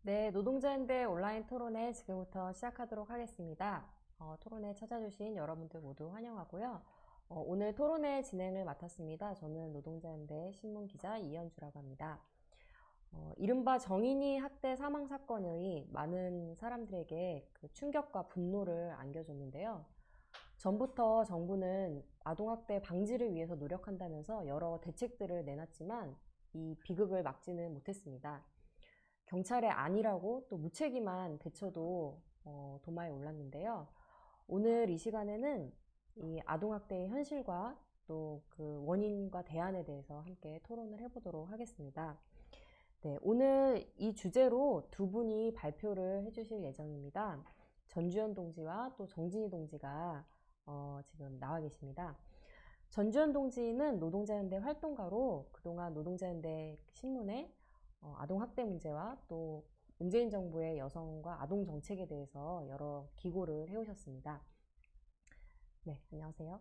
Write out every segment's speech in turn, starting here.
네, 노동자연대 온라인 토론회 지금부터 시작하도록 하겠습니다. 토론회 찾아주신 여러분들 모두 환영하고요. 오늘 토론회 진행을 맡았습니다. 저는 노동자연대 신문기자 이현주라고 합니다. 이른바 정인이 학대 사망 사건이 많은 사람들에게 그 충격과 분노를 안겨줬는데요. 전부터 정부는 아동학대 방지를 위해서 노력한다면서 여러 대책들을 내놨지만 이 비극을 막지는 못했습니다. 경찰의 안일하고 또 무책임한 대처도 도마에 올랐는데요. 오늘 이 시간에는 이 아동학대의 현실과 또 그 원인과 대안에 대해서 함께 토론을 해보도록 하겠습니다. 네, 오늘 이 주제로 두 분이 발표를 해주실 예정입니다. 전주현 동지와 또 정진희 동지가 지금 나와 계십니다. 전주현 동지는 노동자연대 활동가로 그동안 노동자연대 신문에 아동학대 문제와 또 문재인 정부의 여성과 아동 정책에 대해서 여러 기고를 해오셨습니다. 네, 안녕하세요.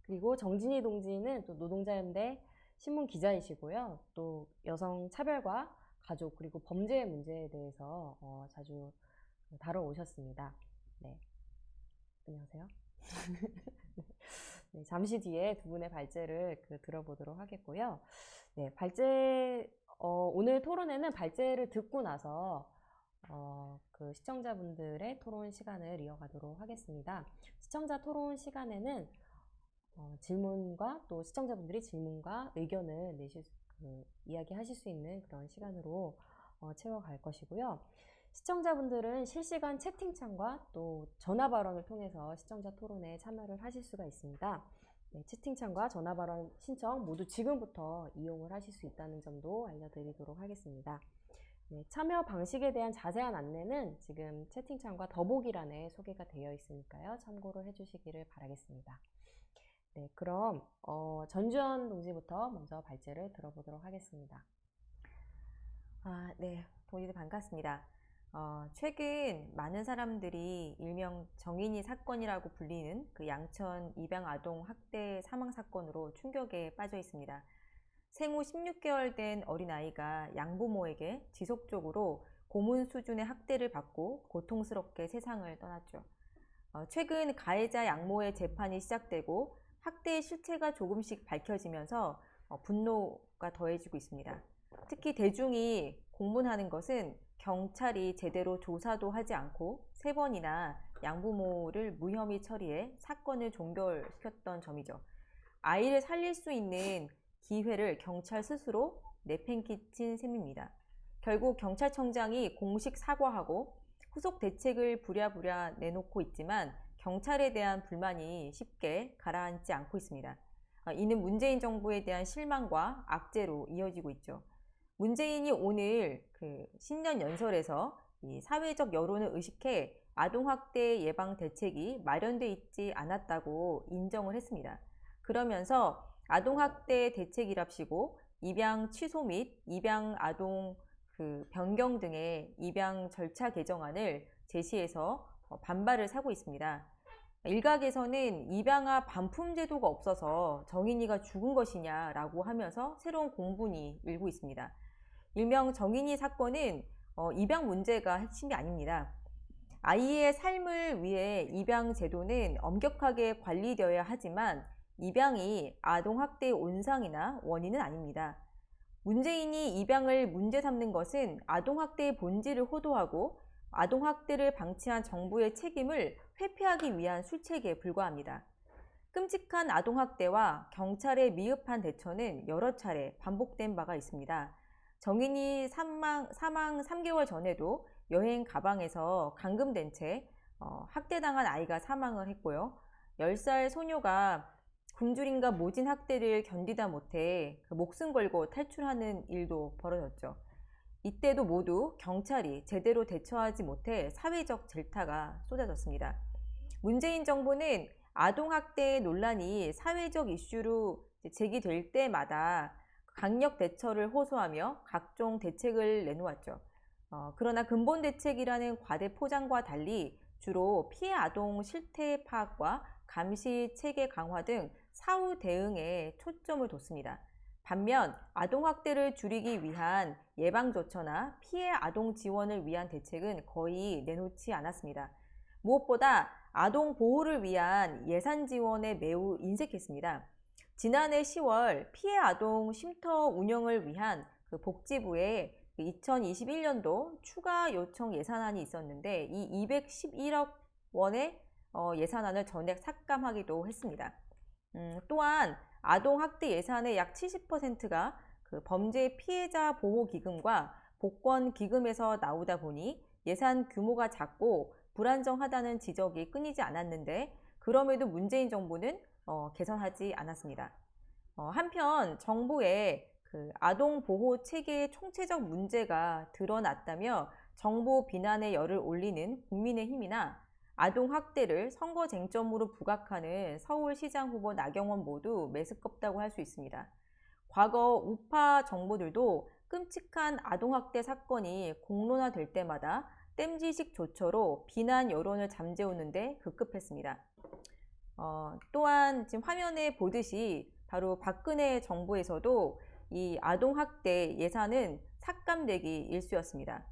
그리고 정진희 동지는 또 노동자연대 신문 기자이시고요. 또 여성 차별과 가족 그리고 범죄 문제에 대해서 자주 다뤄오셨습니다. 네, 안녕하세요. 네, 잠시 뒤에 두 분의 발제를 들어보도록 하겠고요. 네, 오늘 토론회는 발제를 듣고 나서 그 시청자분들의 토론 시간을 이어가도록 하겠습니다. 시청자 토론 시간에는 질문과 또 시청자분들이 질문과 의견을 이야기하실 수 있는 그런 시간으로 채워갈 것이고요. 시청자분들은 실시간 채팅창과 또 전화 발언을 통해서 시청자 토론에 참여를 하실 수가 있습니다. 네, 채팅창과 전화 발언 신청 모두 지금부터 이용을 하실 수 있다는 점도 알려드리도록 하겠습니다. 네, 참여 방식에 대한 자세한 안내는 지금 채팅창과 더보기란에 소개가 되어 있으니까요. 참고를 해주시기를 바라겠습니다. 네, 그럼 전주현 동지부터 먼저 발제를 들어보도록 하겠습니다. 네, 동지들 반갑습니다. 최근 많은 사람들이 일명 정인이 사건이라고 불리는 그 양천 입양 아동 학대 사망 사건으로 충격에 빠져 있습니다. 생후 16개월 된 어린아이가 양부모에게 지속적으로 고문 수준의 학대를 받고 고통스럽게 세상을 떠났죠. 최근 가해자 양모의 재판이 시작되고 학대의 실체가 조금씩 밝혀지면서 분노가 더해지고 있습니다. 특히 대중이 공분하는 것은 경찰이 제대로 조사도 하지 않고 3번이나 양부모를 무혐의 처리해 사건을 종결시켰던 점이죠. 아이를 살릴 수 있는 기회를 경찰 스스로 내팽개친 셈입니다. 결국 경찰청장이 공식 사과하고 후속 대책을 부랴부랴 내놓고 있지만 경찰에 대한 불만이 쉽게 가라앉지 않고 있습니다. 이는 문재인 정부에 대한 실망과 악재로 이어지고 있죠. 문재인이 오늘 그 신년 연설에서 이 사회적 여론을 의식해 아동학대 예방 대책이 마련돼 있지 않았다고 인정을 했습니다. 그러면서 아동학대 대책이랍시고 입양 취소 및 입양 아동 변경 등의 입양 절차 개정안을 제시해서 반발을 사고 있습니다. 일각에서는 입양아 반품 제도가 없어서 정인이가 죽은 것이냐라고 하면서 새로운 공분이 일고 있습니다. 일명 정인이 사건은 입양 문제가 핵심이 아닙니다. 아이의 삶을 위해 입양 제도는 엄격하게 관리되어야 하지만 입양이 아동학대의 온상이나 원인은 아닙니다. 문재인이 입양을 문제 삼는 것은 아동학대의 본질을 호도하고 아동학대를 방치한 정부의 책임을 회피하기 위한 술책에 불과합니다. 끔찍한 아동학대와 경찰의 미흡한 대처는 여러 차례 반복된 바가 있습니다. 정인이 사망 3개월 전에도 여행 가방에서 감금된 채 학대당한 아이가 사망을 했고요. 10살 소녀가 굶주림과 모진 학대를 견디다 못해 목숨 걸고 탈출하는 일도 벌어졌죠. 이때도 모두 경찰이 제대로 대처하지 못해 사회적 질타가 쏟아졌습니다. 문재인 정부는 아동학대 논란이 사회적 이슈로 제기될 때마다 강력 대처를 호소하며 각종 대책을 내놓았죠. 그러나 근본 대책이라는 과대 포장과 달리 주로 피해 아동 실태 파악과 감시 체계 강화 등 사후 대응에 초점을 뒀습니다. 반면 아동학대를 줄이기 위한 예방조처나 피해 아동 지원을 위한 대책은 거의 내놓지 않았습니다. 무엇보다 아동 보호를 위한 예산 지원에 매우 인색했습니다. 지난해 10월 피해 아동 쉼터 운영을 위한 복지부에 2021년도 추가 요청 예산안이 있었는데 이 211억 원의 예산안을 전액 삭감하기도 했습니다. 또한 아동학대 예산의 약 70%가 범죄 피해자 보호기금과 복권기금에서 나오다 보니 예산 규모가 작고 불안정하다는 지적이 끊이지 않았는데 그럼에도 문재인 정부는 개선하지 않았습니다. 한편 정부의 아동 보호 체계의 총체적 문제가 드러났다며 정부 비난의 열을 올리는 국민의힘이나 아동 학대를 선거 쟁점으로 부각하는 서울시장 후보 나경원 모두 메스껍다고 할 수 있습니다. 과거 우파 정부들도 끔찍한 아동 학대 사건이 공론화될 때마다 땜질식 조처로 비난 여론을 잠재우는데 급급했습니다. 또한 지금 화면에 보듯이 바로 박근혜 정부에서도 이 아동학대 예산은 삭감되기 일쑤였습니다.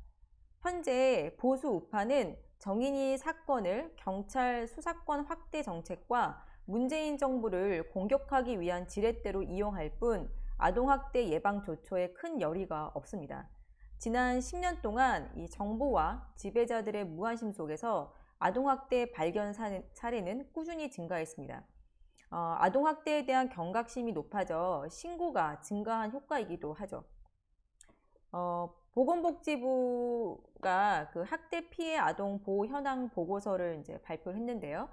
현재 보수 우파는 정인이 사건을 경찰 수사권 확대 정책과 문재인 정부를 공격하기 위한 지렛대로 이용할 뿐 아동학대 예방 조처에 큰 열의가 없습니다. 지난 10년 동안 이 정부와 지배자들의 무관심 속에서 아동학대 발견 사례는 꾸준히 증가했습니다. 아동학대에 대한 경각심이 높아져 신고가 증가한 효과이기도 하죠. 보건복지부가 학대 피해 아동 보호 현황 보고서를 이제 발표했는데요.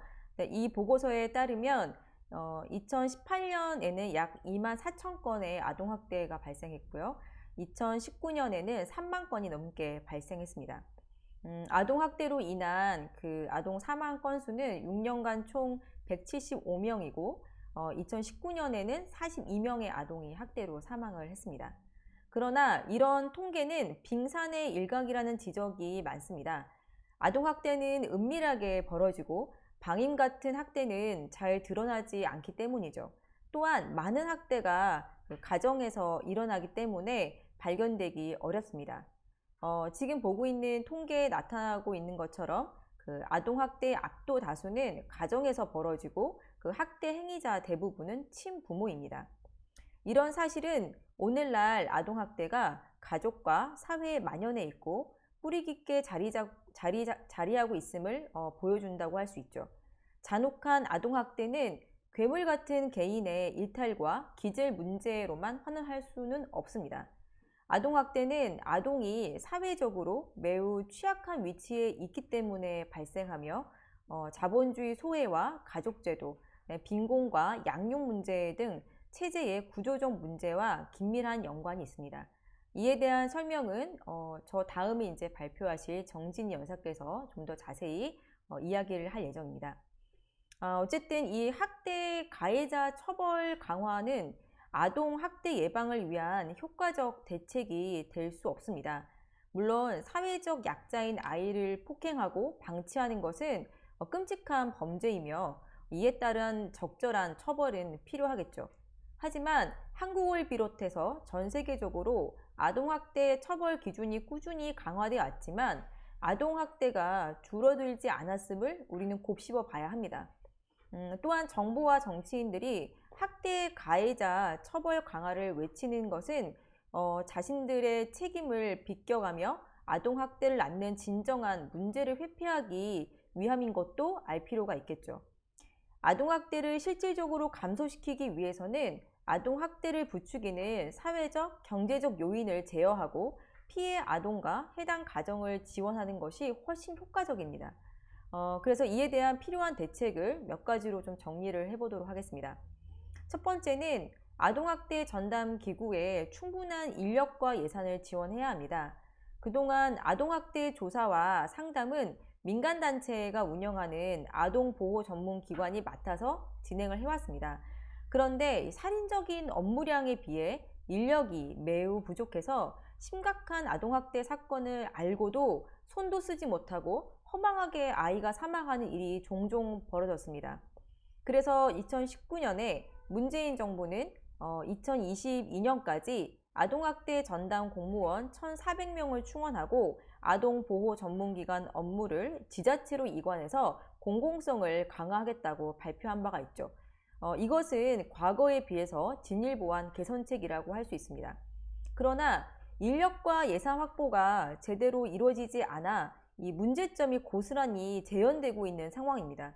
이 보고서에 따르면 2018년에는 약 2만 4천 건의 아동학대가 발생했고요. 2019년에는 3만 건이 넘게 발생했습니다. 아동학대로 인한 아동 사망 건수는 6년간 총 175명이고 2019년에는 42명의 아동이 학대로 사망을 했습니다. 그러나 이런 통계는 빙산의 일각이라는 지적이 많습니다. 아동학대는 은밀하게 벌어지고 방임 같은 학대는 잘 드러나지 않기 때문이죠. 또한 많은 학대가 가정에서 일어나기 때문에 발견되기 어렵습니다. 지금 보고 있는 통계에 나타나고 있는 것처럼 아동학대의 압도 다수는 가정에서 벌어지고 학대 행위자 대부분은 친부모입니다. 이런 사실은 오늘날 아동학대가 가족과 사회에 만연해 있고 뿌리 깊게 자리하고 있음을 보여준다고 할 수 있죠. 잔혹한 아동학대는 괴물 같은 개인의 일탈과 기질 문제로만 환원할 수는 없습니다. 아동학대는 아동이 사회적으로 매우 취약한 위치에 있기 때문에 발생하며 자본주의 소외와 가족제도, 빈곤과 양육 문제 등 체제의 구조적 문제와 긴밀한 연관이 있습니다. 이에 대한 설명은 저 다음에 이제 발표하실 정진희 여사께서 좀 더 자세히 이야기를 할 예정입니다. 어쨌든 이 학대 가해자 처벌 강화는 아동 학대 예방을 위한 효과적 대책이 될 수 없습니다. 물론 사회적 약자인 아이를 폭행하고 방치하는 것은 끔찍한 범죄이며 이에 따른 적절한 처벌은 필요하겠죠. 하지만 한국을 비롯해서 전 세계적으로 아동학대 처벌 기준이 꾸준히 강화되어 왔지만 아동학대가 줄어들지 않았음을 우리는 곱씹어 봐야 합니다. 또한 정부와 정치인들이 학대 가해자 처벌 강화를 외치는 것은 자신들의 책임을 비껴가며 아동학대를 낳는 진정한 문제를 회피하기 위함인 것도 알 필요가 있겠죠. 아동학대를 실질적으로 감소시키기 위해서는 아동학대를 부추기는 사회적, 경제적 요인을 제어하고 피해 아동과 해당 가정을 지원하는 것이 훨씬 효과적입니다. 그래서 이에 대한 필요한 대책을 몇 가지로 좀 정리를 해보도록 하겠습니다. 첫 번째는 아동학대 전담 기구에 충분한 인력과 예산을 지원해야 합니다. 그동안 아동학대 조사와 상담은 민간단체가 운영하는 아동보호 전문기관이 맡아서 진행을 해왔습니다. 그런데 살인적인 업무량에 비해 인력이 매우 부족해서 심각한 아동학대 사건을 알고도 손도 쓰지 못하고 허망하게 아이가 사망하는 일이 종종 벌어졌습니다. 그래서 2019년에 문재인 정부는 2022년까지 아동학대 전담 공무원 1,400명을 충원하고 아동보호 전문기관 업무를 지자체로 이관해서 공공성을 강화하겠다고 발표한 바가 있죠. 이것은 과거에 비해서 진일보한 개선책이라고 할 수 있습니다. 그러나 인력과 예산 확보가 제대로 이루어지지 않아 이 문제점이 고스란히 재현되고 있는 상황입니다.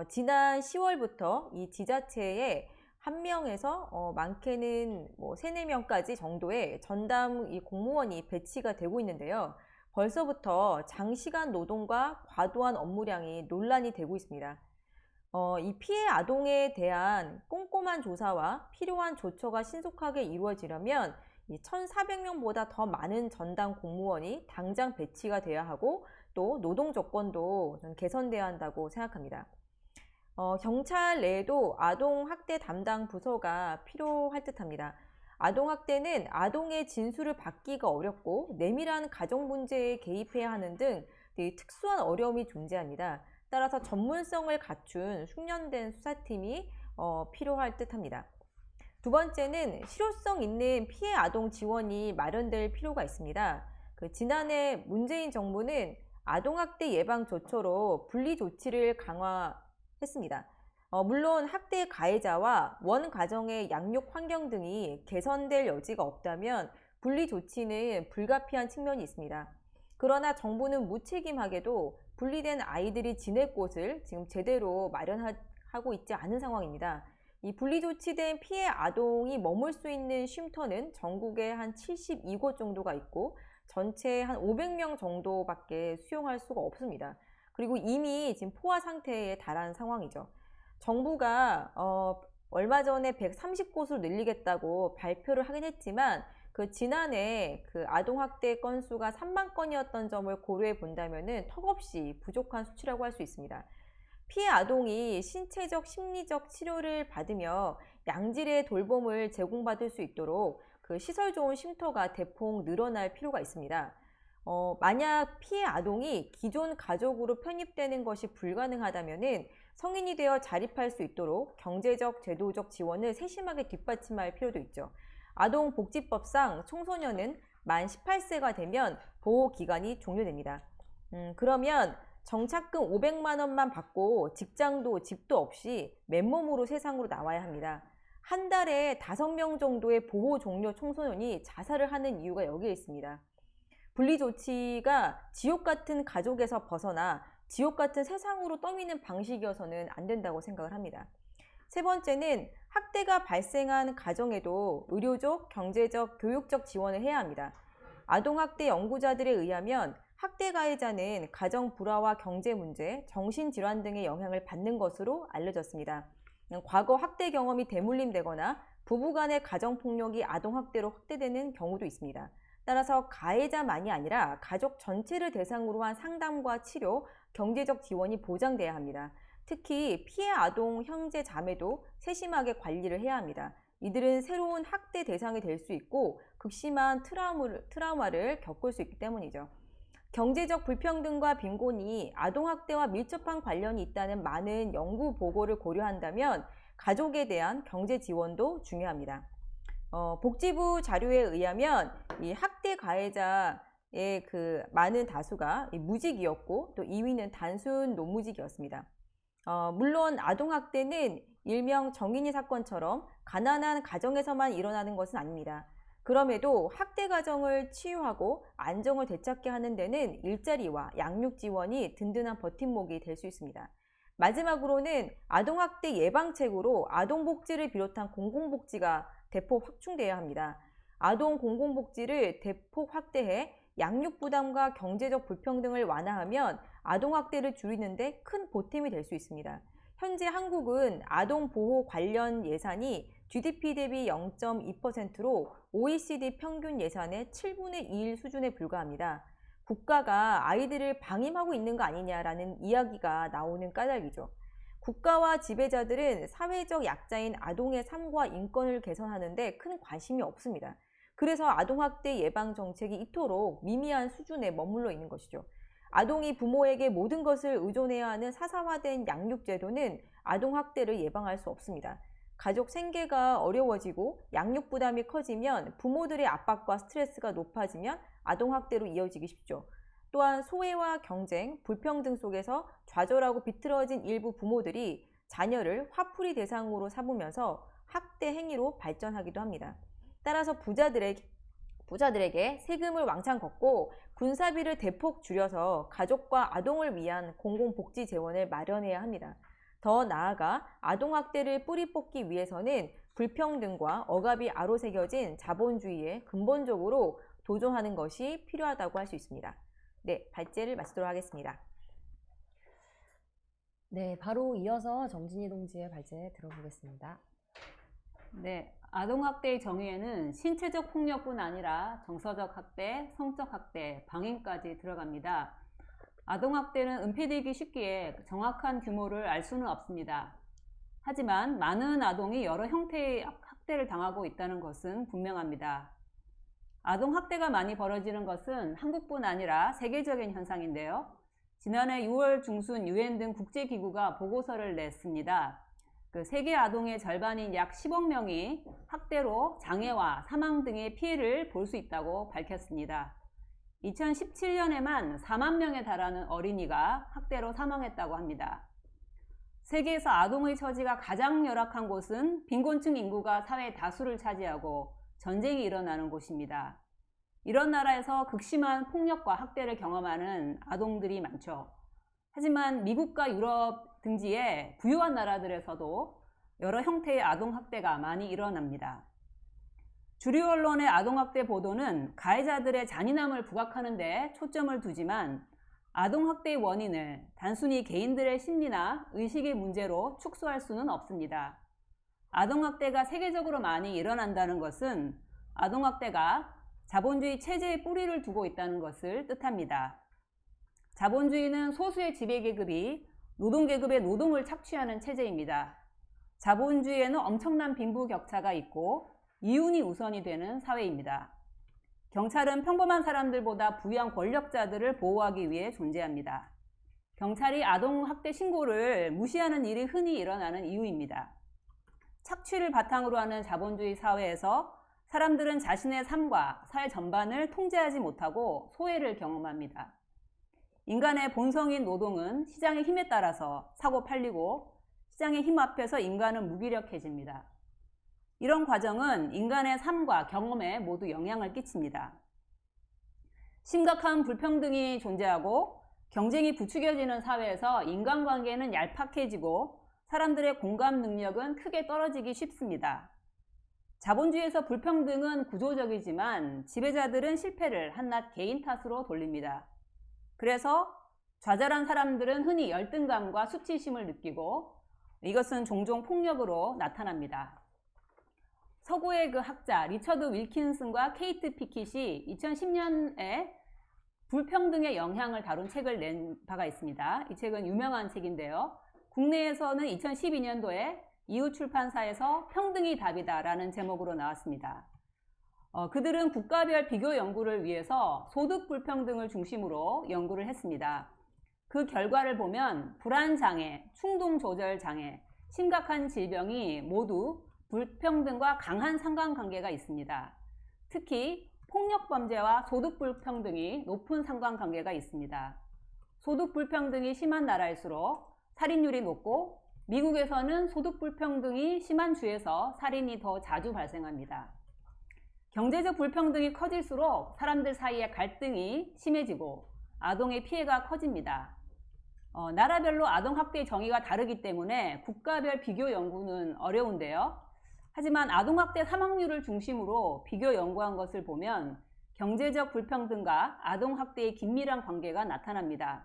지난 10월부터 이 지자체에 한 명에서 많게는 뭐 3, 4명까지 정도의 전담 이 공무원이 배치가 되고 있는데요. 벌써부터 장시간 노동과 과도한 업무량이 논란이 되고 있습니다. 이 피해 아동에 대한 꼼꼼한 조사와 필요한 조처가 신속하게 이루어지려면 이 1,400명보다 더 많은 전담 공무원이 당장 배치가 돼야 하고 또 노동 조건도 좀 개선돼야 한다고 생각합니다. 경찰 내에도 아동학대 담당 부서가 필요할 듯합니다. 아동학대는 아동의 진술을 받기가 어렵고 내밀한 가정 문제에 개입해야 하는 등 특수한 어려움이 존재합니다. 따라서 전문성을 갖춘 숙련된 수사팀이 필요할 듯합니다. 두 번째는 실효성 있는 피해 아동 지원이 마련될 필요가 있습니다. 지난해 문재인 정부는 아동학대 예방 조처로 분리 조치를 강화했습니다. 물론 학대 가해자와 원 가정의 양육 환경 등이 개선될 여지가 없다면 분리 조치는 불가피한 측면이 있습니다. 그러나 정부는 무책임하게도 분리된 아이들이 지낼 곳을 지금 제대로 마련하고 있지 않은 상황입니다. 이 분리 조치된 피해 아동이 머물 수 있는 쉼터는 전국에 한 72곳 정도가 있고 전체 한 500명 정도밖에 수용할 수가 없습니다. 그리고 이미 지금 포화 상태에 달한 상황이죠. 정부가 얼마 전에 130곳으로 늘리겠다고 발표를 하긴 했지만 지난해 아동학대 건수가 3만 건이었던 점을 고려해 본다면은 턱없이 부족한 수치라고 할 수 있습니다. 피해 아동이 신체적, 심리적 치료를 받으며 양질의 돌봄을 제공받을 수 있도록 시설 좋은 쉼터가 대폭 늘어날 필요가 있습니다. 만약 피해 아동이 기존 가족으로 편입되는 것이 불가능하다면은 성인이 되어 자립할 수 있도록 경제적, 제도적 지원을 세심하게 뒷받침할 필요도 있죠. 아동복지법상 청소년은 만 18세가 되면 보호기간이 종료됩니다. 그러면 정착금 500만 원만 받고 직장도 집도 없이 맨몸으로 세상으로 나와야 합니다. 한 달에 5명 정도의 보호 종료 청소년이 자살을 하는 이유가 여기에 있습니다. 분리조치가 지옥 같은 가족에서 벗어나 지옥 같은 세상으로 떠미는 방식이어서는 안 된다고 생각을 합니다. 세 번째는 학대가 발생한 가정에도 의료적, 경제적, 교육적 지원을 해야 합니다. 아동학대 연구자들에 의하면 학대 가해자는 가정 불화와 경제 문제, 정신질환 등의 영향을 받는 것으로 알려졌습니다. 과거 학대 경험이 대물림되거나 부부 간의 가정폭력이 아동학대로 확대되는 경우도 있습니다. 따라서 가해자만이 아니라 가족 전체를 대상으로 한 상담과 치료, 경제적 지원이 보장돼야 합니다. 특히 피해 아동 형제 자매도 세심하게 관리를 해야 합니다. 이들은 새로운 학대 대상이 될 수 있고 극심한 트라우마를 겪을 수 있기 때문이죠. 경제적 불평등과 빈곤이 아동학대와 밀접한 관련이 있다는 많은 연구 보고를 고려한다면 가족에 대한 경제 지원도 중요합니다. 복지부 자료에 의하면 이 학대 가해자의 많은 다수가 무직이었고 또 2위는 단순 노무직이었습니다. 물론 아동학대는 일명 정인이 사건처럼 가난한 가정에서만 일어나는 것은 아닙니다. 그럼에도 학대 가정을 치유하고 안정을 되찾게 하는 데는 일자리와 양육 지원이 든든한 버팀목이 될 수 있습니다. 마지막으로는 아동학대 예방책으로 아동복지를 비롯한 공공복지가 대폭 확충돼야 합니다. 아동 공공복지를 대폭 확대해 양육 부담과 경제적 불평등을 완화하면 아동학대를 줄이는데 큰 보탬이 될 수 있습니다. 현재 한국은 아동보호 관련 예산이 GDP 대비 0.2%로 OECD 평균 예산의 7분의 2일 수준에 불과합니다. 국가가 아이들을 방임하고 있는 거 아니냐라는 이야기가 나오는 까닭이죠. 국가와 지배자들은 사회적 약자인 아동의 삶과 인권을 개선하는 데 큰 관심이 없습니다. 그래서 아동학대 예방 정책이 이토록 미미한 수준에 머물러 있는 것이죠. 아동이 부모에게 모든 것을 의존해야 하는 사사화된 양육제도는 아동학대를 예방할 수 없습니다. 가족 생계가 어려워지고 양육 부담이 커지면 부모들의 압박과 스트레스가 높아지면 아동학대로 이어지기 쉽죠. 또한 소외와 경쟁, 불평등 속에서 좌절하고 비틀어진 일부 부모들이 자녀를 화풀이 대상으로 삼으면서 학대 행위로 발전하기도 합니다. 따라서 부자들에게 세금을 왕창 걷고 군사비를 대폭 줄여서 가족과 아동을 위한 공공복지 재원을 마련해야 합니다. 더 나아가 아동학대를 뿌리 뽑기 위해서는 불평등과 억압이 아로새겨진 자본주의에 근본적으로 도전하는 것이 필요하다고 할 수 있습니다. 네, 발제를 마치도록 하겠습니다. 네, 바로 이어서 정진희 동지의 발제 들어보겠습니다. 네, 아동학대의 정의에는 신체적 폭력뿐 아니라 정서적 학대, 성적 학대, 방임까지 들어갑니다. 아동학대는 은폐되기 쉽기에 정확한 규모를 알 수는 없습니다. 하지만 많은 아동이 여러 형태의 학대를 당하고 있다는 것은 분명합니다. 아동학대가 많이 벌어지는 것은 한국뿐 아니라 세계적인 현상인데요. 지난해 6월 중순 UN 등 국제기구가 보고서를 냈습니다. 세계 아동의 절반인 약 10억 명이 학대로 장애와 사망 등의 피해를 볼 수 있다고 밝혔습니다. 2017년에만 4만 명에 달하는 어린이가 학대로 사망했다고 합니다. 세계에서 아동의 처지가 가장 열악한 곳은 빈곤층 인구가 사회 다수를 차지하고 전쟁이 일어나는 곳입니다. 이런 나라에서 극심한 폭력과 학대를 경험하는 아동들이 많죠. 하지만 미국과 유럽 등지의 부유한 나라들에서도 여러 형태의 아동학대가 많이 일어납니다. 주류 언론의 아동학대 보도는 가해자들의 잔인함을 부각하는 데 초점을 두지만 아동학대의 원인을 단순히 개인들의 심리나 의식의 문제로 축소할 수는 없습니다. 아동학대가 세계적으로 많이 일어난다는 것은 아동학대가 자본주의 체제에 뿌리를 두고 있다는 것을 뜻합니다. 자본주의는 소수의 지배계급이 노동계급의 노동을 착취하는 체제입니다. 자본주의에는 엄청난 빈부격차가 있고 이윤이 우선이 되는 사회입니다. 경찰은 평범한 사람들보다 부유한 권력자들을 보호하기 위해 존재합니다. 경찰이 아동학대 신고를 무시하는 일이 흔히 일어나는 이유입니다. 착취를 바탕으로 하는 자본주의 사회에서 사람들은 자신의 삶과 사회 전반을 통제하지 못하고 소외를 경험합니다. 인간의 본성인 노동은 시장의 힘에 따라서 사고 팔리고 시장의 힘 앞에서 인간은 무기력해집니다. 이런 과정은 인간의 삶과 경험에 모두 영향을 끼칩니다. 심각한 불평등이 존재하고 경쟁이 부추겨지는 사회에서 인간관계는 얄팍해지고 사람들의 공감 능력은 크게 떨어지기 쉽습니다. 자본주의에서 불평등은 구조적이지만 지배자들은 실패를 한낱 개인 탓으로 돌립니다. 그래서 좌절한 사람들은 흔히 열등감과 수치심을 느끼고 이것은 종종 폭력으로 나타납니다. 서구의 학자 리처드 윌킨슨과 케이트 피킷이 2010년에 불평등의 영향을 다룬 책을 낸 바가 있습니다. 이 책은 유명한 책인데요. 국내에서는 2012년도에 이웃 출판사에서 평등이 답이다 라는 제목으로 나왔습니다. 그들은 국가별 비교 연구를 위해서 소득 불평등을 중심으로 연구를 했습니다. 그 결과를 보면 불안장애, 충동조절장애, 심각한 질병이 모두 불평등과 강한 상관관계가 있습니다. 특히 폭력범죄와 소득불평등이 높은 상관관계가 있습니다. 소득불평등이 심한 나라일수록 살인율이 높고 미국에서는 소득불평등이 심한 주에서 살인이 더 자주 발생합니다. 경제적 불평등이 커질수록 사람들 사이의 갈등이 심해지고 아동의 피해가 커집니다. 나라별로 아동학대의 정의가 다르기 때문에 국가별 비교 연구는 어려운데요. 하지만 아동학대 사망률을 중심으로 비교 연구한 것을 보면 경제적 불평등과 아동학대의 긴밀한 관계가 나타납니다.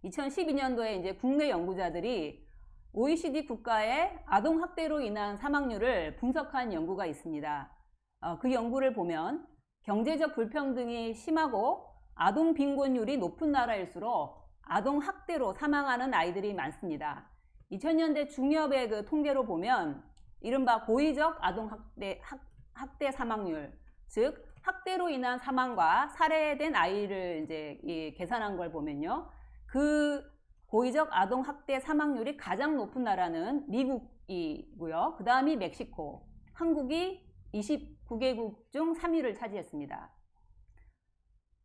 2012년도에 이제 국내 연구자들이 OECD 국가의 아동학대로 인한 사망률을 분석한 연구가 있습니다. 그 연구를 보면 경제적 불평등이 심하고 아동 빈곤율이 높은 나라일수록 아동학대로 사망하는 아이들이 많습니다. 2000년대 중엽의 그 통계로 보면 이른바 고의적 아동학대 사망률, 즉 학대로 인한 사망과 살해된 아이를 이제 계산한 걸 보면요. 그 고의적 아동학대 사망률이 가장 높은 나라는 미국이고요. 그 다음이 멕시코, 한국이 29개국 중 3위를 차지했습니다.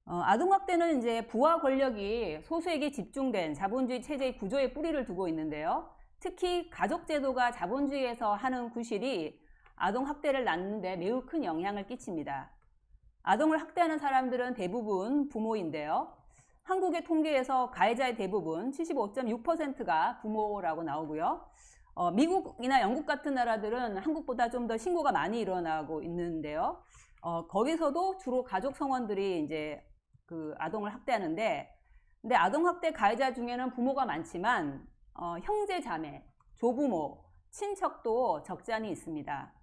아동학대는 이제 부와 권력이 소수에게 집중된 자본주의 체제의 구조에 뿌리를 두고 있는데요. 특히 가족제도가 자본주의에서 하는 구실이 아동학대를 낳는데 매우 큰 영향을 끼칩니다. 아동을 학대하는 사람들은 대부분 부모인데요. 한국의 통계에서 가해자의 대부분 75.6%가 부모라고 나오고요. 미국이나 영국 같은 나라들은 한국보다 좀 더 신고가 많이 일어나고 있는데요. 거기서도 주로 가족 성원들이 이제 그 아동을 학대하는데, 근데 아동학대 가해자 중에는 부모가 많지만 형제, 자매, 조부모, 친척도 적지 않이 있습니다.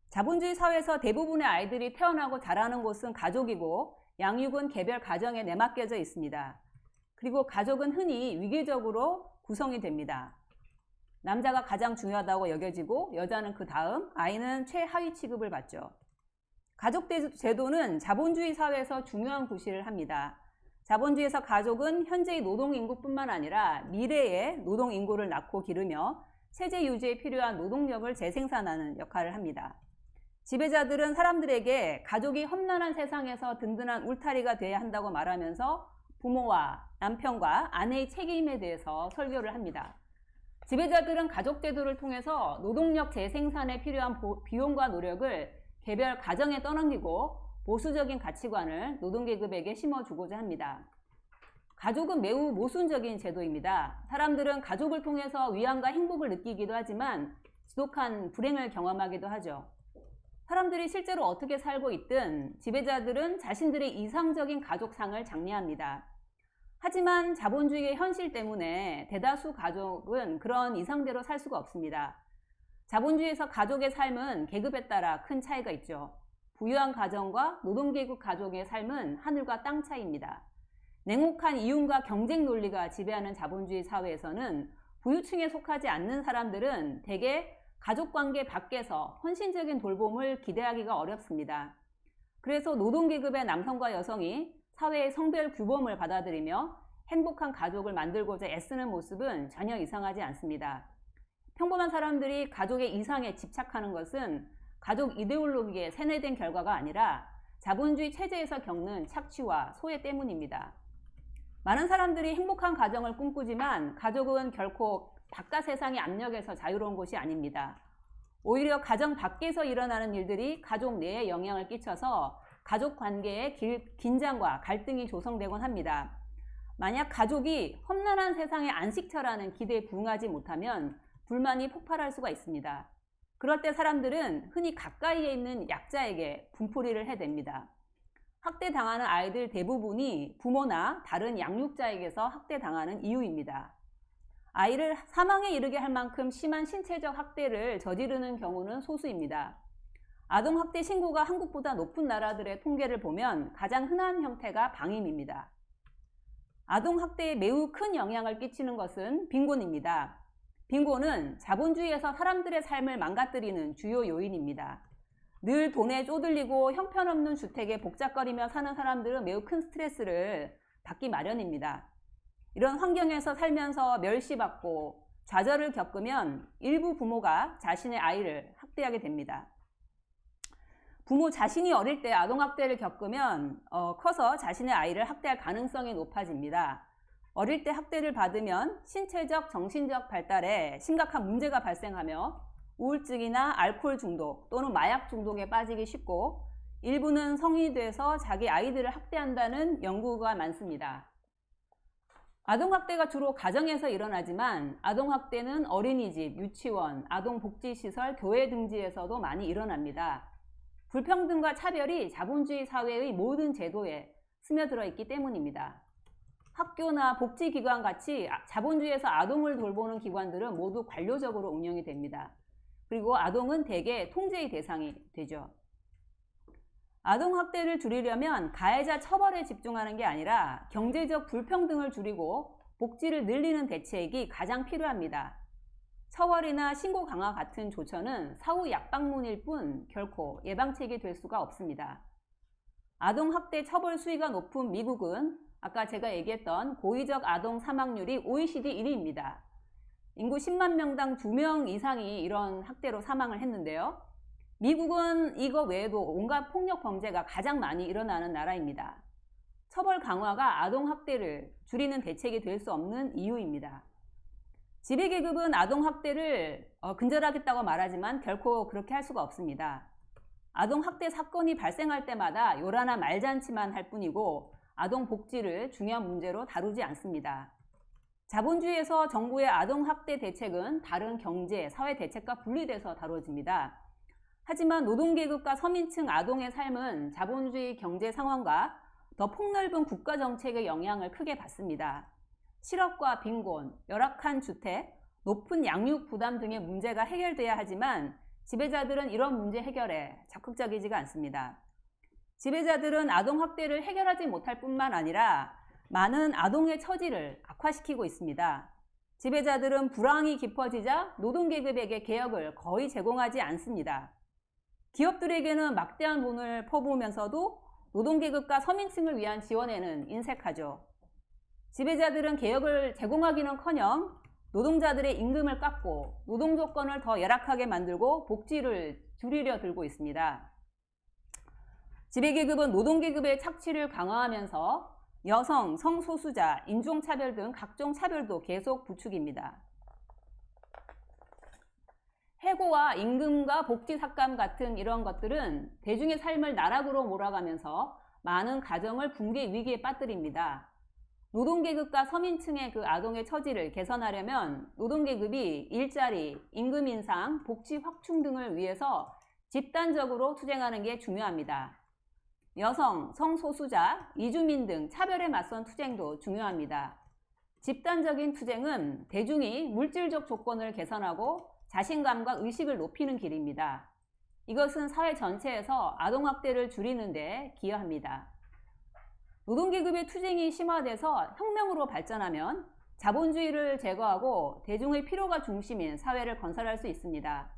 자본주의 사회에서 대부분의 아이들이 태어나고 자라는 곳은 가족이고 양육은 개별 가정에 내맡겨져 있습니다. 그리고 가족은 흔히 위계적으로 구성이 됩니다. 남자가 가장 중요하다고 여겨지고 여자는 그 다음, 아이는 최하위 취급을 받죠. 가족 제도는 자본주의 사회에서 중요한 구실을 합니다. 자본주의에서 가족은 현재의 노동인구뿐만 아니라 미래의 노동인구를 낳고 기르며 체제 유지에 필요한 노동력을 재생산하는 역할을 합니다. 지배자들은 사람들에게 가족이 험난한 세상에서 든든한 울타리가 되어야 한다고 말하면서 부모와 남편과 아내의 책임에 대해서 설교를 합니다. 지배자들은 가족제도를 통해서 노동력 재생산에 필요한 비용과 노력을 개별 가정에 떠넘기고 보수적인 가치관을 노동계급에게 심어주고자 합니다. 가족은 매우 모순적인 제도입니다. 사람들은 가족을 통해서 위안과 행복을 느끼기도 하지만 지독한 불행을 경험하기도 하죠. 사람들이 실제로 어떻게 살고 있든 지배자들은 자신들의 이상적인 가족상을 장려합니다. 하지만 자본주의의 현실 때문에 대다수 가족은 그런 이상대로 살 수가 없습니다. 자본주의에서 가족의 삶은 계급에 따라 큰 차이가 있죠. 부유한 가정과 노동계급 가족의 삶은 하늘과 땅 차이입니다. 냉혹한 이윤과 경쟁 논리가 지배하는 자본주의 사회에서는 부유층에 속하지 않는 사람들은 대개 가족관계 밖에서 헌신적인 돌봄을 기대하기가 어렵습니다. 그래서 노동계급의 남성과 여성이 사회의 성별 규범을 받아들이며 행복한 가족을 만들고자 애쓰는 모습은 전혀 이상하지 않습니다. 평범한 사람들이 가족의 이상에 집착하는 것은 가족 이데올로기에 세뇌된 결과가 아니라 자본주의 체제에서 겪는 착취와 소외 때문입니다. 많은 사람들이 행복한 가정을 꿈꾸지만 가족은 결코 바깥 세상의 압력에서 자유로운 곳이 아닙니다. 오히려 가정 밖에서 일어나는 일들이 가족 내에 영향을 끼쳐서 가족 관계에 긴장과 갈등이 조성되곤 합니다. 만약 가족이 험난한 세상의 안식처라는 기대에 부응하지 못하면 불만이 폭발할 수가 있습니다. 그럴 때 사람들은 흔히 가까이에 있는 약자에게 분풀이를 해댑니다. 학대당하는 아이들 대부분이 부모나 다른 양육자에게서 학대당하는 이유입니다. 아이를 사망에 이르게 할 만큼 심한 신체적 학대를 저지르는 경우는 소수입니다. 아동학대 신고가 한국보다 높은 나라들의 통계를 보면 가장 흔한 형태가 방임입니다. 아동학대에 매우 큰 영향을 끼치는 것은 빈곤입니다. 빈곤은 자본주의에서 사람들의 삶을 망가뜨리는 주요 요인입니다. 늘 돈에 쪼들리고 형편없는 주택에 복잡거리며 사는 사람들은 매우 큰 스트레스를 받기 마련입니다. 이런 환경에서 살면서 멸시받고 좌절을 겪으면 일부 부모가 자신의 아이를 학대하게 됩니다. 부모 자신이 어릴 때 아동학대를 겪으면 커서 자신의 아이를 학대할 가능성이 높아집니다. 어릴 때 학대를 받으면 신체적, 정신적 발달에 심각한 문제가 발생하며 우울증이나 알코올 중독 또는 마약 중독에 빠지기 쉽고 일부는 성인이 돼서 자기 아이들을 학대한다는 연구가 많습니다. 아동학대가 주로 가정에서 일어나지만 아동학대는 어린이집, 유치원, 아동복지시설, 교회 등지에서도 많이 일어납니다. 불평등과 차별이 자본주의 사회의 모든 제도에 스며들어 있기 때문입니다. 학교나 복지기관 같이 자본주의에서 아동을 돌보는 기관들은 모두 관료적으로 운영이 됩니다. 그리고 아동은 대개 통제의 대상이 되죠. 아동학대를 줄이려면 가해자 처벌에 집중하는 게 아니라 경제적 불평등을 줄이고 복지를 늘리는 대책이 가장 필요합니다. 처벌이나 신고 강화 같은 조처는 사후 약방문일 뿐 결코 예방책이 될 수가 없습니다. 아동학대 처벌 수위가 높은 미국은 아까 제가 얘기했던 고의적 아동 사망률이 OECD 1위입니다. 인구 10만 명당 2명 이상이 이런 학대로 사망을 했는데요. 미국은 이거 외에도 온갖 폭력 범죄가 가장 많이 일어나는 나라입니다. 처벌 강화가 아동학대를 줄이는 대책이 될 수 없는 이유입니다. 지배계급은 아동학대를 근절하겠다고 말하지만 결코 그렇게 할 수가 없습니다. 아동학대 사건이 발생할 때마다 요란한 말잔치만 할 뿐이고 아동복지를 중요한 문제로 다루지 않습니다. 자본주의에서 정부의 아동학대 대책은 다른 경제, 사회 대책과 분리돼서 다뤄집니다. 하지만 노동계급과 서민층 아동의 삶은 자본주의 경제 상황과 더 폭넓은 국가정책의 영향을 크게 받습니다. 실업과 빈곤, 열악한 주택, 높은 양육 부담 등의 문제가 해결돼야 하지만 지배자들은 이런 문제 해결에 적극적이지가 않습니다. 지배자들은 아동학대를 해결하지 못할 뿐만 아니라 많은 아동의 처지를 악화시키고 있습니다. 지배자들은 불황이 깊어지자 노동계급에게 개혁을 거의 제공하지 않습니다. 기업들에게는 막대한 돈을 퍼부으면서도 노동계급과 서민층을 위한 지원에는 인색하죠. 지배자들은 개혁을 제공하기는커녕 노동자들의 임금을 깎고 노동 조건을 더 열악하게 만들고 복지를 줄이려 들고 있습니다. 지배계급은 노동계급의 착취를 강화하면서 여성, 성소수자, 인종차별 등 각종 차별도 계속 부추깁니다. 해고와 임금과 복지 삭감 같은 이런 것들은 대중의 삶을 나락으로 몰아가면서 많은 가정을 붕괴 위기에 빠뜨립니다. 노동계급과 서민층의 그 아동의 처지를 개선하려면 노동계급이 일자리, 임금 인상, 복지 확충 등을 위해서 집단적으로 투쟁하는 게 중요합니다. 여성, 성소수자, 이주민 등 차별에 맞선 투쟁도 중요합니다. 집단적인 투쟁은 대중이 물질적 조건을 개선하고 자신감과 의식을 높이는 길입니다. 이것은 사회 전체에서 아동학대를 줄이는 데 기여합니다. 노동계급의 투쟁이 심화돼서 혁명으로 발전하면 자본주의를 제거하고 대중의 필요가 중심인 사회를 건설할 수 있습니다.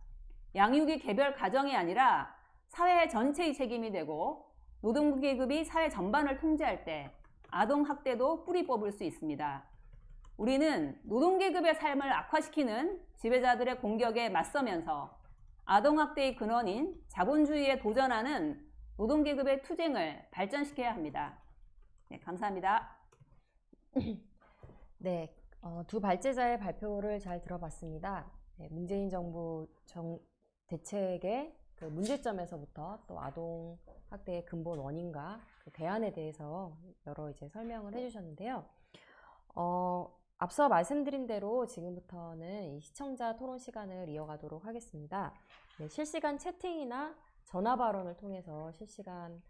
양육이 개별 가정이 아니라 사회 전체의 책임이 되고 노동계급이 사회 전반을 통제할 때 아동학대도 뿌리 뽑을 수 있습니다. 우리는 노동계급의 삶을 악화시키는 지배자들의 공격에 맞서면서 아동학대의 근원인 자본주의에 도전하는 노동계급의 투쟁을 발전시켜야 합니다. 네, 감사합니다. 네, 두 발제자의 발표를 잘 들어봤습니다. 네, 문재인 정부 대책의 그 문제점에서부터 또 아동 학대의 근본 원인과 그 대안에 대해서 여러 이제 설명을 해주셨는데요. 앞서 말씀드린 대로 지금부터는 이 시청자 토론 시간을 이어가도록 하겠습니다. 네, 실시간 채팅이나 전화 발언을 통해서 실시간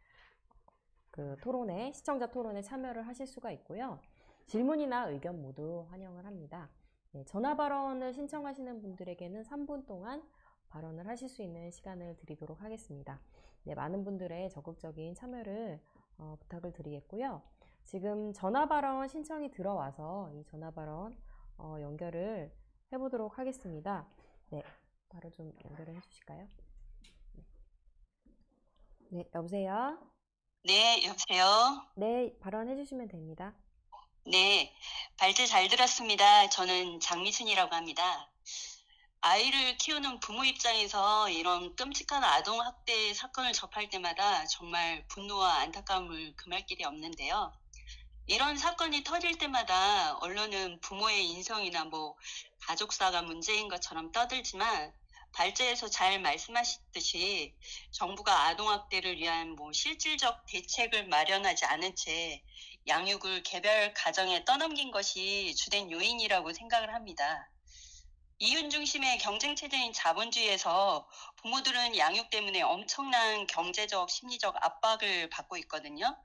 그 토론에, 시청자 토론에 참여를 하실 수가 있고요. 질문이나 의견 모두 환영을 합니다. 네, 전화 발언을 신청하시는 분들에게는 3분 동안 발언을 하실 수 있는 시간을 드리도록 하겠습니다. 네, 많은 분들의 적극적인 참여를 부탁을 드리겠고요. 지금 전화 발언 신청이 들어와서 이 전화 발언 연결을 해보도록 하겠습니다. 네, 바로 좀 연결을 해주실까요? 네, 여보세요? 네, 여보세요? 네, 발언해 주시면 됩니다. 네, 발제 잘 들었습니다. 저는 장미순이라고 합니다. 아이를 키우는 부모 입장에서 이런 끔찍한 아동학대 사건을 접할 때마다 정말 분노와 안타까움을 금할 길이 없는데요. 이런 사건이 터질 때마다 언론은 부모의 인성이나 가족사가 문제인 것처럼 떠들지만 발제에서 잘 말씀하셨듯이 정부가 아동학대를 위한 실질적 대책을 마련하지 않은 채 양육을 개별 가정에 떠넘긴 것이 주된 요인이라고 생각을 합니다. 이윤 중심의 경쟁체제인 자본주의에서 부모들은 양육 때문에 엄청난 경제적, 심리적 압박을 받고 있거든요.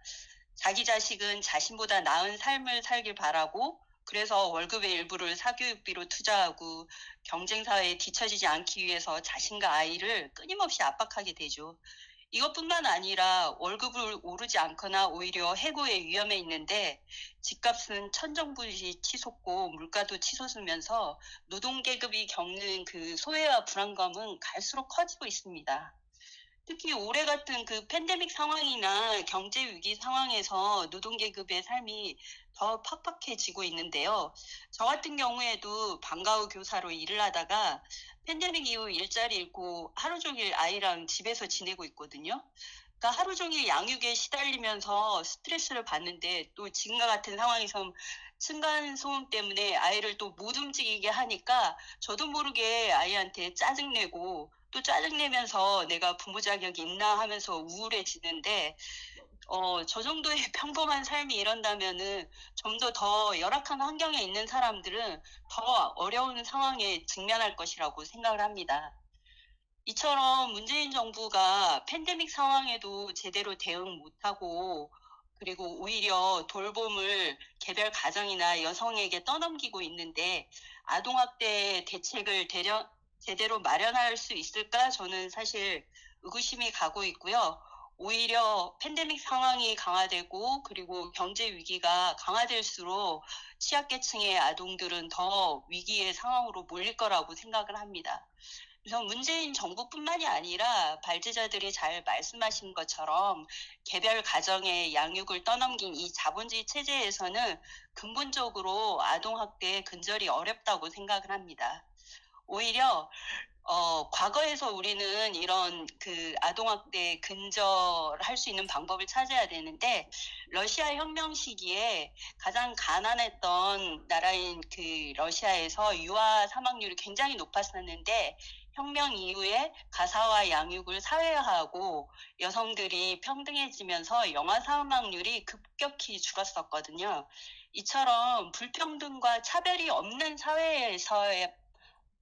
자기 자식은 자신보다 나은 삶을 살길 바라고 그래서 월급의 일부를 사교육비로 투자하고 경쟁사회에 뒤처지지 않기 위해서 자신과 아이를 끊임없이 압박하게 되죠. 이것뿐만 아니라 월급을 오르지 않거나 오히려 해고의 위험에 있는데 집값은 천정부지 치솟고 물가도 치솟으면서 노동계급이 겪는 그 소외와 불안감은 갈수록 커지고 있습니다. 특히 올해 같은 그 팬데믹 상황이나 경제 위기 상황에서 노동계급의 삶이 더 팍팍해지고 있는데요. 저 같은 경우에도 방과 후 교사로 일을 하다가 팬데믹 이후 일자리 잃고 하루 종일 아이랑 집에서 지내고 있거든요. 그러니까 하루 종일 양육에 시달리면서 스트레스를 받는데 또 지금과 같은 상황에서 층간소음 때문에 아이를 또 못 움직이게 하니까 저도 모르게 아이한테 짜증내고 또 짜증내면서 내가 부모 자격이 있나 하면서 우울해지는데 저 정도의 평범한 삶이 이런다면은 좀 더 열악한 환경에 있는 사람들은 더 어려운 상황에 직면할 것이라고 생각을 합니다. 이처럼 문재인 정부가 팬데믹 상황에도 제대로 대응 못하고 그리고 오히려 돌봄을 개별 가정이나 여성에게 떠넘기고 있는데 아동학대 대책을 제대로 마련할 수 있을까? 저는 사실 의구심이 가고 있고요. 오히려 팬데믹 상황이 강화되고 그리고 경제 위기가 강화될수록 취약계층의 아동들은 더 위기의 상황으로 몰릴 거라고 생각을 합니다. 그래서 문재인 정부뿐만이 아니라 발제자들이 잘 말씀하신 것처럼 개별 가정의 양육을 떠넘긴 이 자본주의 체제에서는 근본적으로 아동학대에 근절이 어렵다고 생각을 합니다. 오히려 과거에서 우리는 이런 그 아동학대 근절할 수 있는 방법을 찾아야 되는데 러시아 혁명 시기에 가장 가난했던 나라인 그 러시아에서 유아 사망률이 굉장히 높았었는데 혁명 이후에 가사와 양육을 사회화하고 여성들이 평등해지면서 영아 사망률이 급격히 줄었었거든요. 이처럼 불평등과 차별이 없는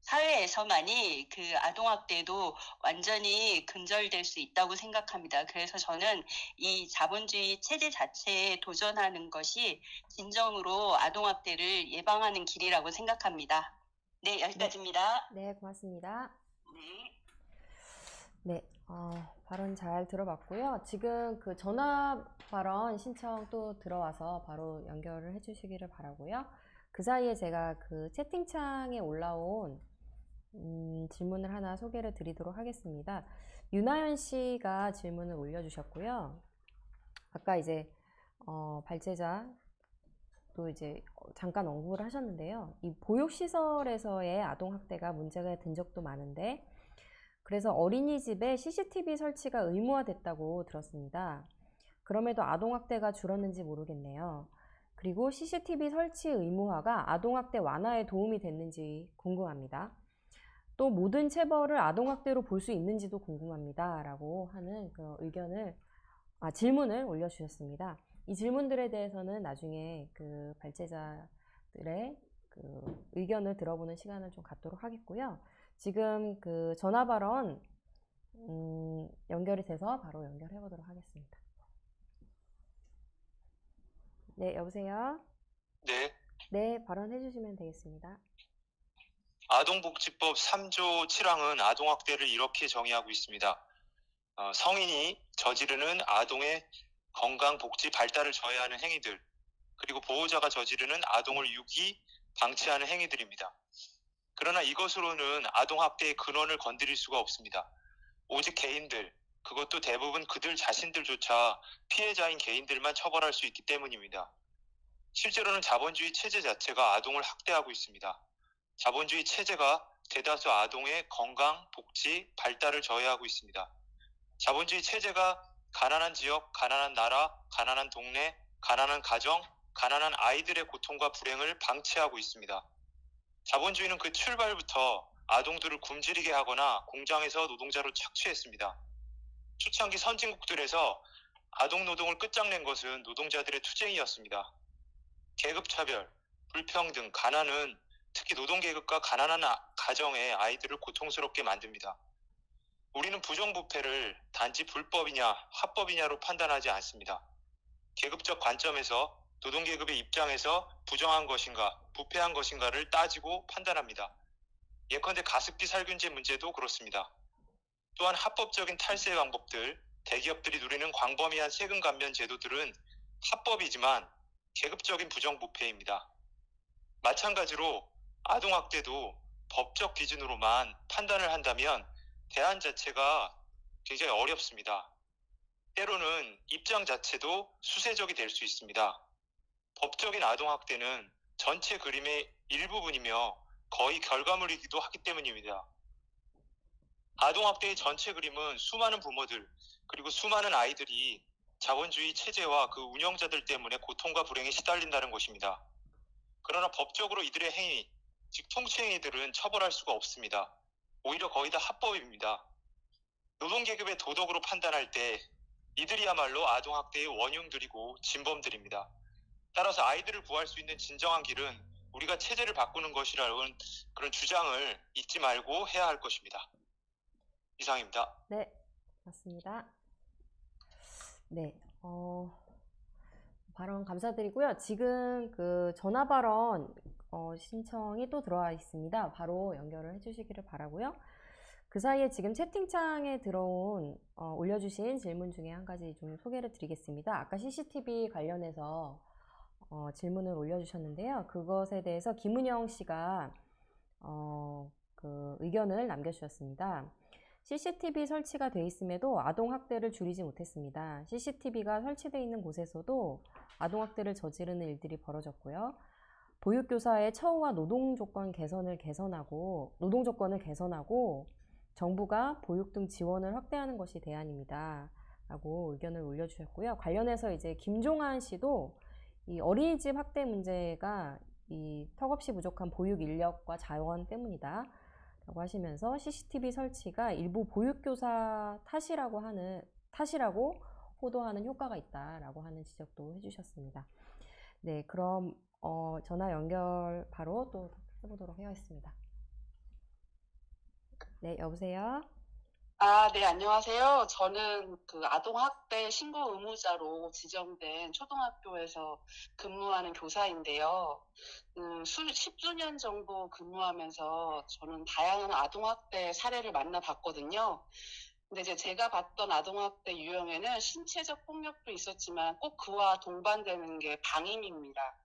사회에서만이 그 아동학대도 완전히 근절될 수 있다고 생각합니다. 그래서 저는 이 자본주의 체제 자체에 도전하는 것이 진정으로 아동학대를 예방하는 길이라고 생각합니다. 네, 여기까지입니다. 네, 고맙습니다. 네. 네, 발언 잘 들어봤고요. 지금 그 전화 발언 신청 또 들어와서 바로 연결을 해주시기를 바라고요. 그 사이에 제가 그 채팅창에 올라온 질문을 하나 소개를 드리도록 하겠습니다. 윤하연 씨가 질문을 올려주셨고요. 아까 이제 발제자 또 이제 잠깐 언급을 하셨는데요. 이 보육시설에서의 아동학대가 문제가 된 적도 많은데 그래서 어린이집에 CCTV 설치가 의무화됐다고 들었습니다. 그럼에도 아동학대가 줄었는지 모르겠네요. 그리고 CCTV 설치 의무화가 아동학대 완화에 도움이 됐는지 궁금합니다. 또 모든 체벌을 아동학대로 볼 수 있는지도 궁금합니다. 라고 하는 그 질문을 올려주셨습니다. 이 질문들에 대해서는 나중에 그 발제자들의 그 의견을 들어보는 시간을 좀 갖도록 하겠고요. 지금 그 전화 발언 연결이 돼서 바로 연결해 보도록 하겠습니다. 네, 여보세요? 네, 네, 발언해 주시면 되겠습니다. 아동복지법 3조 7항은 아동학대를 이렇게 정의하고 있습니다. 성인이 저지르는 아동의 건강, 복지, 발달을 저해하는 행위들, 그리고 보호자가 저지르는 아동을 유기, 방치하는 행위들입니다. 그러나 이것으로는 아동학대의 근원을 건드릴 수가 없습니다. 오직 개인들, 그것도 대부분 그들 자신들조차 피해자인 개인들만 처벌할 수 있기 때문입니다. 실제로는 자본주의 체제 자체가 아동을 학대하고 있습니다. 자본주의 체제가 대다수 아동의 건강, 복지, 발달을 저해하고 있습니다. 자본주의 체제가 가난한 지역, 가난한 나라, 가난한 동네, 가난한 가정, 가난한 아이들의 고통과 불행을 방치하고 있습니다. 자본주의는 그 출발부터 아동들을 굶주리게 하거나 공장에서 노동자로 착취했습니다. 초창기 선진국들에서 아동 노동을 끝장낸 것은 노동자들의 투쟁이었습니다. 계급차별, 불평등, 가난은 특히 노동계급과 가난한 가정의 아이들을 고통스럽게 만듭니다. 우리는 부정부패를 단지 불법이냐 합법이냐로 판단하지 않습니다. 계급적 관점에서 노동계급의 입장에서 부정한 것인가 부패한 것인가를 따지고 판단합니다. 예컨대 가습기 살균제 문제도 그렇습니다. 또한 합법적인 탈세 방법들, 대기업들이 누리는 광범위한 세금 감면 제도들은 합법이지만 계급적인 부정부패입니다. 마찬가지로 아동학대도 법적 기준으로만 판단을 한다면 대안 자체가 굉장히 어렵습니다. 때로는 입장 자체도 수세적이 될 수 있습니다. 법적인 아동학대는 전체 그림의 일부분이며 거의 결과물이기도 하기 때문입니다. 아동학대의 전체 그림은 수많은 부모들 그리고 수많은 아이들이 자본주의 체제와 그 운영자들 때문에 고통과 불행에 시달린다는 것입니다. 그러나 법적으로 이들의 행위, 즉 통치행위들은 처벌할 수가 없습니다. 오히려 거의 다 합법입니다. 노동계급의 도덕으로 판단할 때 이들이야말로 아동학대의 원흉들이고 진범들입니다. 따라서 아이들을 구할 수 있는 진정한 길은 우리가 체제를 바꾸는 것이라는 그런 주장을 잊지 말고 해야 할 것입니다. 이상입니다. 네, 맞습니다. 네, 발언 감사드리고요. 지금 그 전화 발언 신청이 또 들어와 있습니다. 바로 연결을 해주시기를 바라고요. 그 사이에 지금 채팅창에 들어온 올려주신 질문 중에 한 가지 좀 소개를 드리겠습니다. 아까 CCTV 관련해서 질문을 올려주셨는데요. 그것에 대해서 김은영 씨가 그 의견을 남겨주셨습니다. CCTV 설치가 돼 있음에도 아동학대를 줄이지 못했습니다. CCTV가 설치되어 있는 곳에서도 아동학대를 저지르는 일들이 벌어졌고요. 보육교사의 처우와 노동조건을 개선하고 정부가 보육 등 지원을 확대하는 것이 대안입니다. 라고 의견을 올려주셨고요. 관련해서 이제 김종한 씨도 이 어린이집 학대 문제가 이 턱없이 부족한 보육 인력과 자원 때문이다. 라고 하시면서 CCTV 설치가 일부 보육교사 탓이라고 호도하는 효과가 있다라고 하는 지적도 해주셨습니다. 네, 그럼 전화 연결 바로 또 해보도록 하겠습니다. 네, 여보세요? 네, 안녕하세요. 저는 그 아동학대 신고 의무자로 지정된 초등학교에서 근무하는 교사인데요. 10주년 정도 근무하면서 저는 다양한 아동학대 사례를 만나봤거든요. 근데 이제 제가 봤던 아동학대 유형에는 신체적 폭력도 있었지만 꼭 그와 동반되는 게 방임입니다.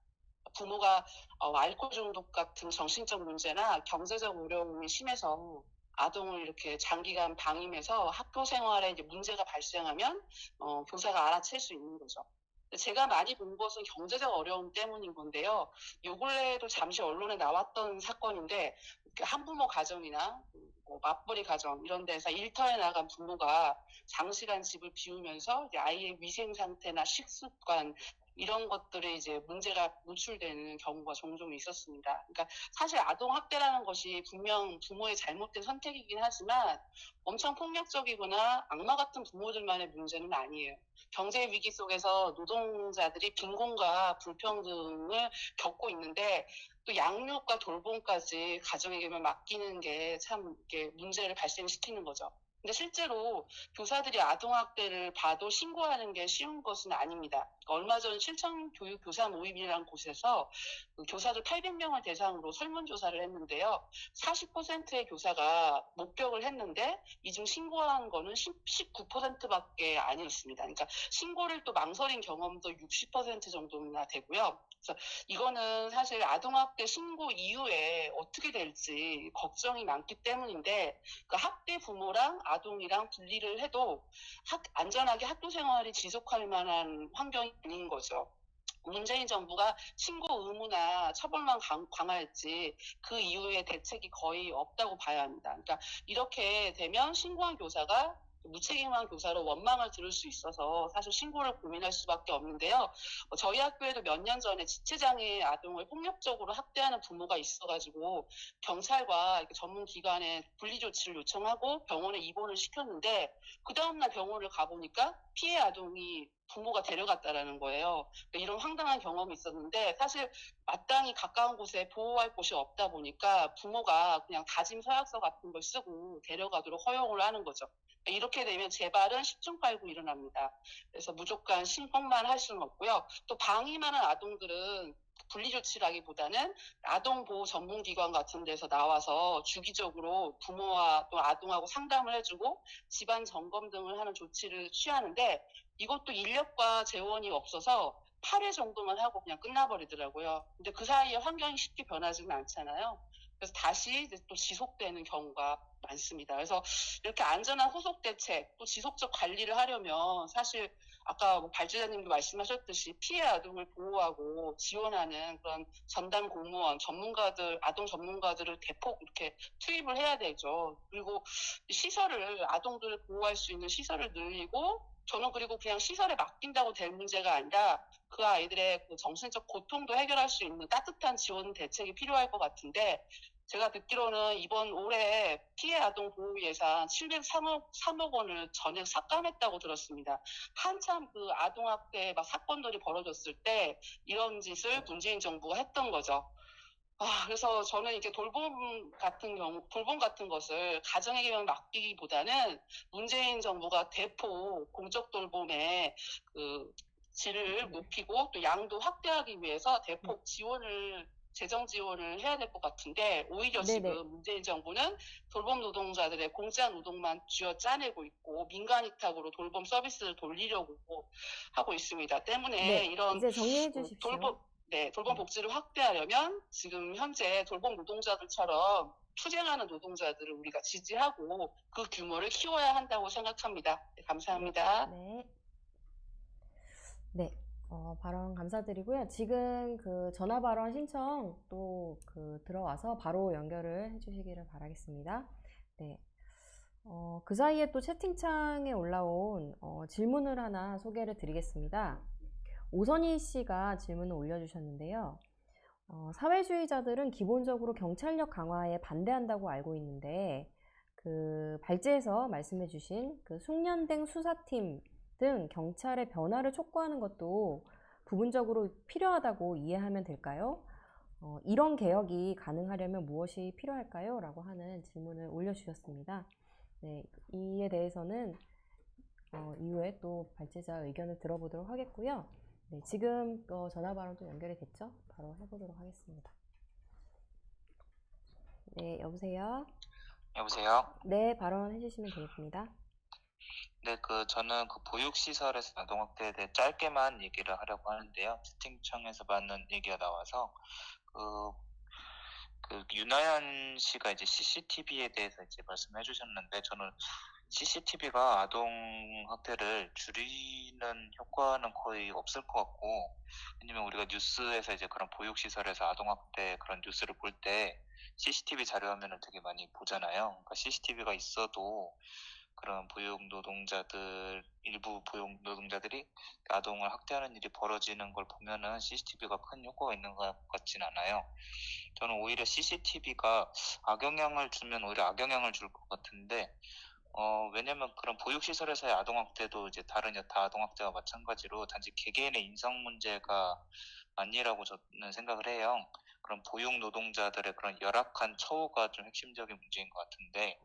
부모가 알코올 중독 같은 정신적 문제나 경제적 어려움이 심해서 아동을 이렇게 장기간 방임해서 학교 생활에 이제 문제가 발생하면 교사가 알아챌 수 있는 거죠. 제가 많이 본 것은 경제적 어려움 때문인 건데요. 요 근래에도 잠시 언론에 나왔던 사건인데 한부모 가정이나 맞벌이 가정 이런 데서 일터에 나간 부모가 장시간 집을 비우면서 이제 아이의 위생 상태나 식습관 이런 것들에 이제 문제가 노출되는 경우가 종종 있었습니다. 그러니까 사실 아동학대라는 것이 분명 부모의 잘못된 선택이긴 하지만 엄청 폭력적이거나 악마 같은 부모들만의 문제는 아니에요. 경제 위기 속에서 노동자들이 빈곤과 불평등을 겪고 있는데 또 양육과 돌봄까지 가정에게만 맡기는 게 참 문제를 발생시키는 거죠. 근데 실제로 교사들이 아동학대를 봐도 신고하는 게 쉬운 것은 아닙니다. 얼마 전 실천교육교사 모임이라는 곳에서 교사들 800명을 대상으로 설문조사를 했는데요. 40%의 교사가 목격을 했는데 이 중 신고한 거는 19%밖에 아니었습니다. 그러니까 신고를 또 망설인 경험도 60% 정도나 되고요. 그래서 이거는 사실 아동학대 신고 이후에 어떻게 될지 걱정이 많기 때문인데 그 학대 부모랑 아동이랑 분리를 해도 안전하게 학교 생활이 지속할 만한 환경이 아닌 거죠. 문재인 정부가 신고 의무나 처벌만 강화했지 그 이후에 대책이 거의 없다고 봐야 합니다. 그러니까 이렇게 되면 신고한 교사가 무책임한 교사로 원망을 들을 수 있어서 사실 신고를 고민할 수밖에 없는데요. 저희 학교에도 몇 년 전에 지체장애 아동을 폭력적으로 학대하는 부모가 있어가지고 경찰과 전문기관에 분리조치를 요청하고 병원에 입원을 시켰는데 그 다음날 병원을 가보니까 피해 아동이 부모가 데려갔다라는 거예요. 그러니까 이런 황당한 경험이 있었는데 사실 마땅히 가까운 곳에 보호할 곳이 없다 보니까 부모가 그냥 다짐 서약서 같은 걸 쓰고 데려가도록 허용을 하는 거죠. 이렇게 되면 재발은 10중 팔구 일어납니다. 그래서 무조건 신고만 할 수는 없고요. 또 방임하는 아동들은 분리조치라기보다는 아동보호 전문기관 같은 데서 나와서 주기적으로 부모와 또 아동하고 상담을 해주고 집안 점검 등을 하는 조치를 취하는데 이것도 인력과 재원이 없어서 8회 정도만 하고 그냥 끝나버리더라고요. 근데 그 사이에 환경이 쉽게 변하지는 않잖아요. 그래서 다시 이제 또 지속되는 경우가 많습니다. 그래서 이렇게 안전한 후속 대책, 또 지속적 관리를 하려면 사실 아까 뭐 발주자님도 말씀하셨듯이 피해 아동을 보호하고 지원하는 그런 전담 공무원, 전문가들, 아동 전문가들을 대폭 이렇게 투입을 해야 되죠. 그리고 시설을, 아동들을 보호할 수 있는 시설을 늘리고, 저는 그리고 그냥 시설에 맡긴다고 될 문제가 아니라 그 아이들의 그 정신적 고통도 해결할 수 있는 따뜻한 지원 대책이 필요할 것 같은데, 제가 듣기로는 이번 올해 피해 아동 보호 예산 703억 원을 전액 삭감했다고 들었습니다. 한참 그 아동학대 막 사건들이 벌어졌을 때 이런 짓을 문재인 정부가 했던 거죠. 그래서 저는 이게 돌봄 같은 것을 가정에게만 맡기기보다는 문재인 정부가 대폭 공적 돌봄의 그 질을 높이고 또 양도 확대하기 위해서 대폭 재정 지원을 해야 될 것 같은데, 오히려 네네. 지금 문재인 정부는 돌봄 노동자들의 공짜 노동만 쥐어 짜내고 있고 민간 위탁으로 돌봄 서비스를 돌리려고 하고 있습니다. 때문에 네, 이런 이제 정리해 주십시오. 돌봄 복지를 확대하려면 지금 현재 돌봄 노동자들처럼 투쟁하는 노동자들을 우리가 지지하고 그 규모를 키워야 한다고 생각합니다. 네, 감사합니다. 네. 네. 발언 감사드리고요. 지금 그 전화 발언 신청 또 들어와서 바로 연결을 해주시기를 바라겠습니다. 네. 그 사이에 또 채팅창에 올라온 질문을 하나 소개를 드리겠습니다. 오선희 씨가 질문을 올려주셨는데요. 사회주의자들은 기본적으로 경찰력 강화에 반대한다고 알고 있는데, 그 발제에서 말씀해주신 그 숙련된 수사팀 등 경찰의 변화를 촉구하는 것도 부분적으로 필요하다고 이해하면 될까요? 이런 개혁이 가능하려면 무엇이 필요할까요? 라고 하는 질문을 올려주셨습니다. 네, 이에 대해서는 이후에 또 발제자 의견을 들어보도록 하겠고요. 네, 지금 전화 발언도 연결이 됐죠? 바로 해보도록 하겠습니다. 네, 여보세요? 여보세요? 네, 발언 해주시면 되겠습니다. 네, 저는 보육시설에서 아동학대에 대해 짧게만 얘기를 하려고 하는데요. 채팅창에서 받는 얘기가 나와서, 윤하연 씨가 이제 CCTV에 대해서 이제 말씀해 주셨는데, 저는 CCTV가 아동학대를 줄이는 효과는 거의 없을 것 같고, 왜냐면 우리가 뉴스에서 이제 그런 보육시설에서 아동학대 그런 뉴스를 볼 때 CCTV 자료화면을 되게 많이 보잖아요. 그러니까 CCTV가 있어도 그런 일부 보육 노동자들이 아동을 학대하는 일이 벌어지는 걸 보면은 CCTV가 큰 효과가 있는 것 같진 않아요. 저는 오히려 CCTV가 악영향을 주면 오히려 악영향을 줄 것 같은데, 왜냐면 그런 보육시설에서의 아동학대도 이제 다른 여타 아동학대와 마찬가지로 단지 개개인의 인성 문제가 아니라고 저는 생각을 해요. 그런 보육 노동자들의 그런 열악한 처우가 좀 핵심적인 문제인 것 같은데,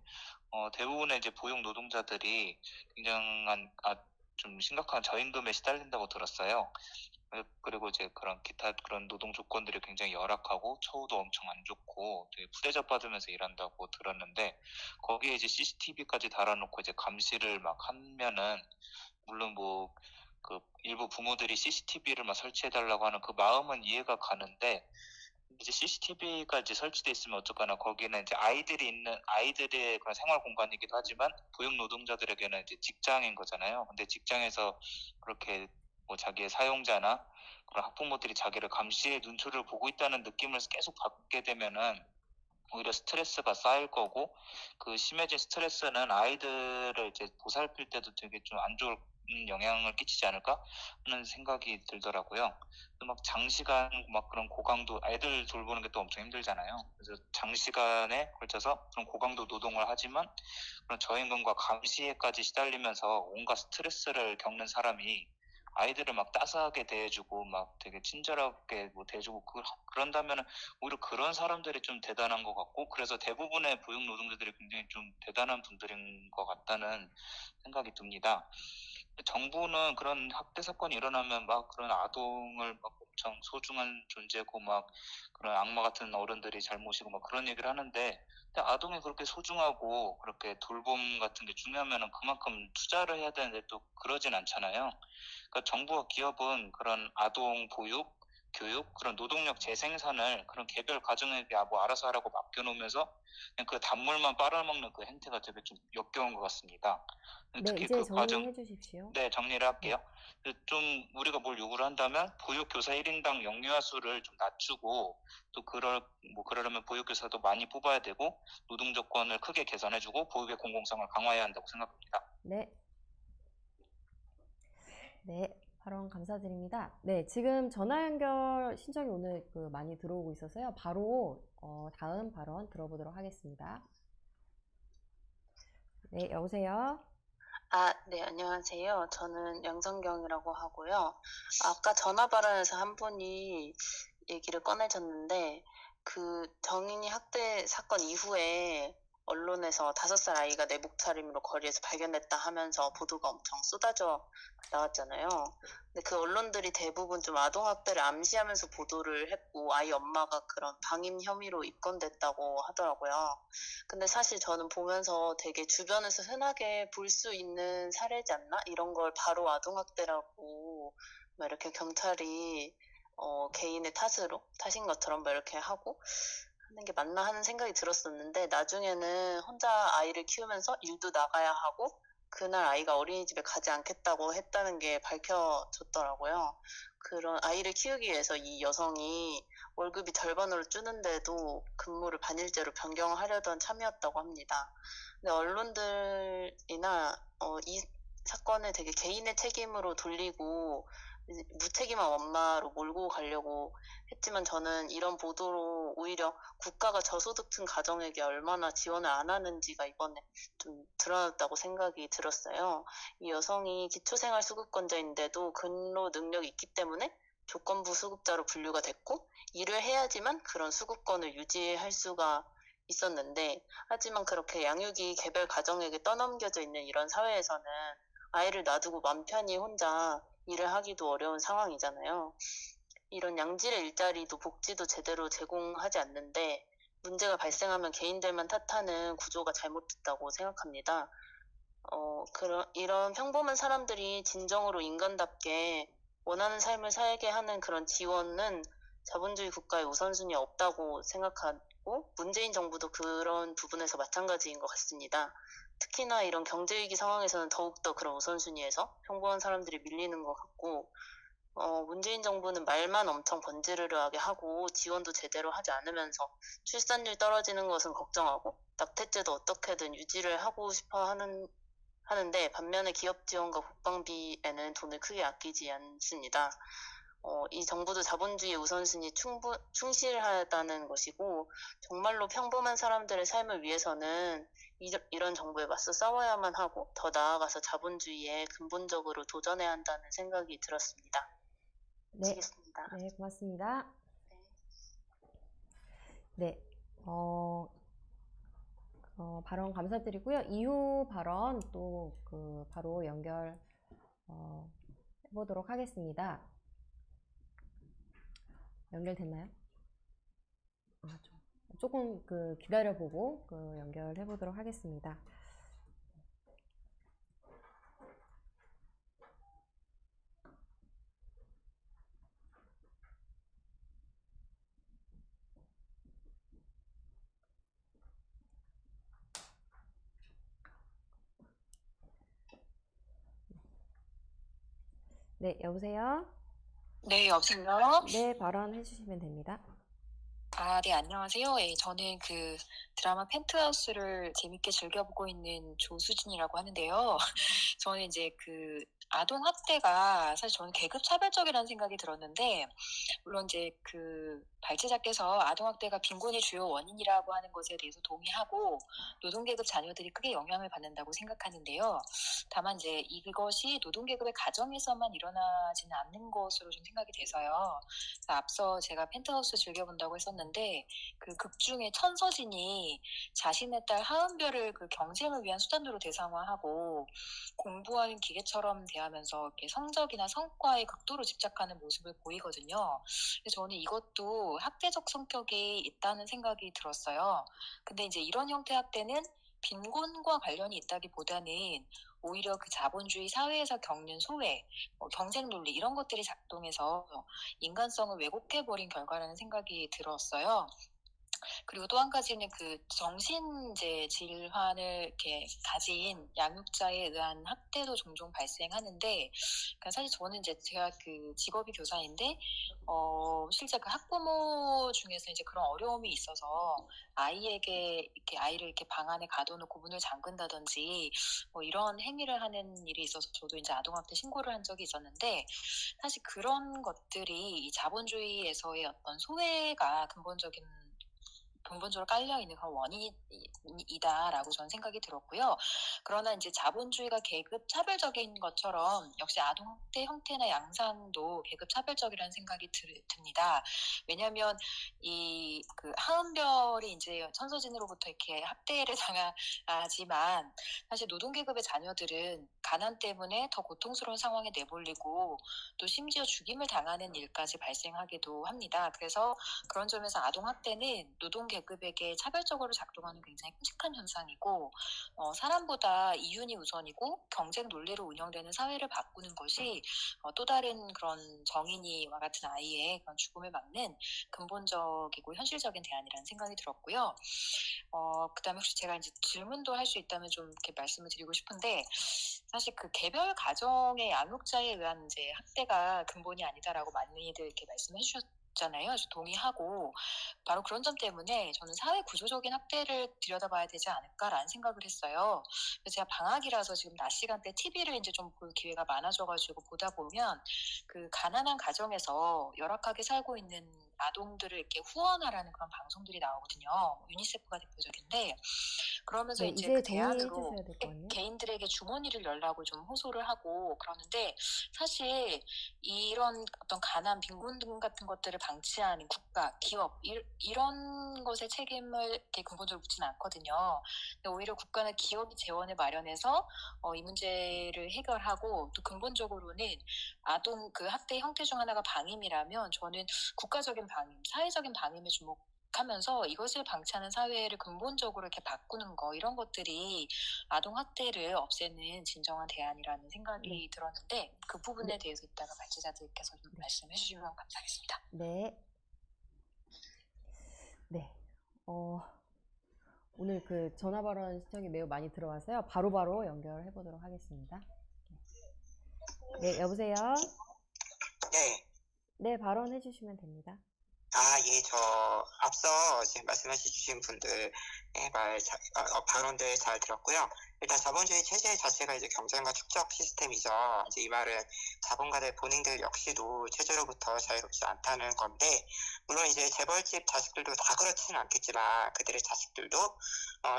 대부분의 이제 보육 노동자들이 굉장한 좀 심각한 저임금에 시달린다고 들었어요. 그리고 이제 그런 기타 그런 노동 조건들이 굉장히 열악하고 처우도 엄청 안 좋고 되게 푸대접 받으면서 일한다고 들었는데, 거기에 이제 CCTV까지 달아놓고 이제 감시를 막 하면은, 물론 뭐 일부 부모들이 CCTV를 막 설치해달라고 하는 그 마음은 이해가 가는데, 이제 CCTV가 이제 설치돼 있으면 어쩌거나 거기는 이제 아이들의 그런 생활 공간이기도 하지만 보육 노동자들에게는 이제 직장인 거잖아요. 근데 직장에서 그렇게 뭐 자기의 사용자나 그런 학부모들이 자기를 감시의 눈초리를 보고 있다는 느낌을 계속 받게 되면은 오히려 스트레스가 쌓일 거고, 그 심해진 스트레스는 아이들을 이제 보살필 때도 되게 좀 안 좋은 영향을 끼치지 않을까 하는 생각이 들더라고요. 막 장시간 막 그런 고강도 아이들 돌보는 게 또 엄청 힘들잖아요. 그래서 장시간에 걸쳐서 그런 고강도 노동을 하지만 그런 저임금과 감시에까지 시달리면서 온갖 스트레스를 겪는 사람이 아이들을 막 따스하게 대해주고 막 되게 친절하게 뭐 대해주고 그런다면은 오히려 그런 사람들이 좀 대단한 것 같고, 그래서 대부분의 보육 노동자들이 굉장히 좀 대단한 분들인 것 같다는 생각이 듭니다. 정부는 그런 학대 사건이 일어나면 막 그런 아동을 막 엄청 소중한 존재고 막 그런 악마 같은 어른들이 잘못이고 막 그런 얘기를 하는데, 근데 아동이 그렇게 소중하고 그렇게 돌봄 같은 게 중요하면은 그만큼 투자를 해야 되는데 또 그러진 않잖아요. 그러니까 정부와 기업은 그런 아동 보육, 교육, 그런 노동력 재생산을 그런 개별 가정에게 뭐 알아서 하라고 맡겨놓으면서 그냥 그 단물만 빨아먹는 그 행태가 되게 좀 역겨운 것 같습니다. 네, 특히 이제 그 과정, 정리해 주십시오. 네, 정리를 할게요. 좀 우리가 뭘 요구를 한다면 보육교사 1인당 영유아 수를 좀 낮추고 또 그러려면 보육교사도 많이 뽑아야 되고 노동 조건을 크게 개선해주고 보육의 공공성을 강화해야 한다고 생각합니다. 네. 네, 발언 감사드립니다. 네, 지금 전화 연결 신청이 오늘 많이 들어오고 있어서요. 바로 다음 발언 들어보도록 하겠습니다. 네, 여보세요? 네, 안녕하세요. 저는 양성경이라고 하고요. 아까 전화 발언에서 한 분이 얘기를 꺼내셨는데, 그 정인이 학대 사건 이후에 언론에서 5살 아이가 내복 차림으로 거리에서 발견됐다 하면서 보도가 엄청 쏟아져 나왔잖아요. 근데 그 언론들이 대부분 좀 아동학대를 암시하면서 보도를 했고, 아이 엄마가 그런 방임 혐의로 입건됐다고 하더라고요. 근데 사실 저는 보면서 되게 주변에서 흔하게 볼 수 있는 사례지 않나? 이런 걸 바로 아동학대라고 막 이렇게 경찰이 개인의 탓인 것처럼 막 이렇게 하고 하는 게 맞나 하는 생각이 들었었는데, 나중에는 혼자 아이를 키우면서 일도 나가야 하고 그날 아이가 어린이집에 가지 않겠다고 했다는 게 밝혀졌더라고요. 그런 아이를 키우기 위해서 이 여성이 월급이 절반으로 주는데도 근무를 반일제로 변경하려던 참이었다고 합니다. 근데 언론들이나 이 사건을 되게 개인의 책임으로 돌리고 무책임한 엄마로 몰고 가려고 했지만, 저는 이런 보도로 오히려 국가가 저소득층 가정에게 얼마나 지원을 안 하는지가 이번에 좀 드러났다고 생각이 들었어요. 이 여성이 기초생활수급권자인데도 근로 능력이 있기 때문에 조건부 수급자로 분류가 됐고, 일을 해야지만 그런 수급권을 유지할 수가 있었는데, 하지만 그렇게 양육이 개별 가정에게 떠넘겨져 있는 이런 사회에서는 아이를 놔두고 맘 편히 혼자 일을 하기도 어려운 상황이잖아요. 이런 양질의 일자리도 복지도 제대로 제공하지 않는데, 문제가 발생하면 개인들만 탓하는 구조가 잘못됐다고 생각합니다. 이런 평범한 사람들이 진정으로 인간답게 원하는 삶을 살게 하는 그런 지원은 자본주의 국가의 우선순위에 없다고 생각하고, 문재인 정부도 그런 부분에서 마찬가지인 것 같습니다. 특히나 이런 경제위기 상황에서는 더욱더 그런 우선순위에서 평범한 사람들이 밀리는 것 같고, 문재인 정부는 말만 엄청 번지르르하게 하고 지원도 제대로 하지 않으면서 출산율 떨어지는 것은 걱정하고 낙태죄도 어떻게든 유지를 하고 싶어 하는데, 반면에 기업 지원과 국방비에는 돈을 크게 아끼지 않습니다. 이 정부도 자본주의 우선순위에 충실하다는 것이고, 정말로 평범한 사람들의 삶을 위해서는 이런 정부에 맞서 싸워야만 하고, 더 나아가서 자본주의에 근본적으로 도전해야 한다는 생각이 들었습니다. 네, 마치겠습니다. 네, 고맙습니다. 네. 네, 발언 감사드리고요. 이후 발언 또 바로 연결 해보도록 하겠습니다. 연결됐나요? 조금 기다려보고 연결해보도록 하겠습니다. 네, 여보세요? 네, 여보세요? 네, 발언해 주시면 됩니다. 네, 안녕하세요. 예, 저는 그 드라마 펜트하우스를 재밌게 즐겨보고 있는 조수진이라고 하는데요. 저는 이제 그 아동 학대가 사실 저는 계급 차별적이라는 생각이 들었는데, 물론 이제 그 발제자께서 아동 학대가 빈곤이 주요 원인이라고 하는 것에 대해서 동의하고 노동계급 자녀들이 크게 영향을 받는다고 생각하는데요. 다만 이제 이것이 노동계급의 가정에서만 일어나지는 않는 것으로 좀 생각이 돼서요. 그래서 앞서 제가 펜트하우스 즐겨본다고 했었는데, 그 극 중에 천서진이 자신의 딸 하은별을 그 경쟁을 위한 수단으로 대상화하고 공부하는 기계처럼 대하면서 이렇게 성적이나 성과에 극도로 집착하는 모습을 보이거든요. 그래서 저는 이것도 학대적 성격이 있다는 생각이 들었어요. 근데 이제 이런 형태의 학대는 빈곤과 관련이 있다기보다는 오히려 그 자본주의 사회에서 겪는 소외, 경쟁 논리 이런 것들이 작동해서 인간성을 왜곡해버린 결과라는 생각이 들었어요. 그리고 또 한 가지는 그 정신제 질환을 이렇게 가진 양육자에 의한 학대도 종종 발생하는데, 그러니까 사실 저는 이제 제가 그 직업이 교사인데, 실제 그 학부모 중에서 이제 그런 어려움이 있어서 아이에게 이렇게 아이를 이렇게 방 안에 가둬놓고 문을 잠근다든지 뭐 이런 행위를 하는 일이 있어서 저도 이제 아동학대 신고를 한 적이 있었는데, 사실 그런 것들이 이 자본주의에서의 어떤 소외가 근본적으로 깔려있는 그런 원인이다라고 저는 생각이 들었고요. 그러나 이제 자본주의가 계급 차별적인 것처럼 역시 아동학대 형태나 양상도 계급 차별적이라는 생각이 듭니다. 왜냐하면 이 그 하은별이 이제 천서진으로부터 이렇게 학대를 당하지만 사실 노동계급의 자녀들은 가난 때문에 더 고통스러운 상황에 내몰리고 또 심지어 죽임을 당하는 일까지 발생하기도 합니다. 그래서 그런 점에서 아동학대는 노동계급에게 차별적으로 작동하는 굉장히 끔찍한 현상이고, 사람보다 이윤이 우선이고 경쟁 논리로 운영되는 사회를 바꾸는 것이 또 다른 그런 정인이와 같은 아이의 그런 죽음을 막는 근본적이고 현실적인 대안이라는 생각이 들었고요. 그다음에 혹시 제가 이제 질문도 할 수 있다면 좀 이렇게 말씀을 드리고 싶은데, 사실 그 개별 가정의 양육자에 의한 이제 학대가 근본이 아니다라고 많이들 이렇게 말씀해 주셨잖아요. 그래서 동의하고, 바로 그런 점 때문에 저는 사회 구조적인 학대를 들여다봐야 되지 않을까라는 생각을 했어요. 그래서 제가 방학이라서 지금 낮 시간대 TV를 이제 좀 볼 기회가 많아져가지고 보다 보면 그 가난한 가정에서 열악하게 살고 있는 아동들을 이렇게 후원하라는 그런 방송들이 나오거든요. 유니세프가 대표적인데, 그러면서 네, 이제 이제 그 정리해 대안으로 주셔야 될 것 같네요. 개인들에게 주머니를 열라고 좀 호소를 하고 그러는데, 사실 이런 어떤 가난, 빈곤 등 같은 것들을 방치하는 국가, 기업 이런 것에 책임을 이렇게 근본적으로 묻지는 않거든요. 근데 오히려 국가나 기업이 재원을 마련해서 이 문제를 해결하고, 또 근본적으로는 아동 그 학대 형태 중 하나가 방임이라면 저는 국가적인 방임, 사회적인 방임에 주목하면서 이것을 방치하는 사회를 근본적으로 이렇게 바꾸는 거, 이런 것들이 아동 학대를 없애는 진정한 대안이라는 생각이 들었는데, 그 부분에 대해서 이따가 발제자들께서 좀 말씀해 주시면 감사하겠습니다. 네. 네. 오늘 그 전화 발언 신청이 매우 많이 들어와서요. 바로바로 연결해 보도록 하겠습니다. 네, 여보세요? 네. 네, 발언해 주시면 됩니다. 예, 앞서 지금 말씀해 주신 분들 발언들 잘 들었고요. 일단 자본주의 체제 자체가 이제 경쟁과 축적 시스템이죠. 이제 이 말은 자본가들 본인들 역시도 체제로부터 자유롭지 않다는 건데, 물론 이제 재벌집 자식들도 다 그렇지는 않겠지만 그들의 자식들도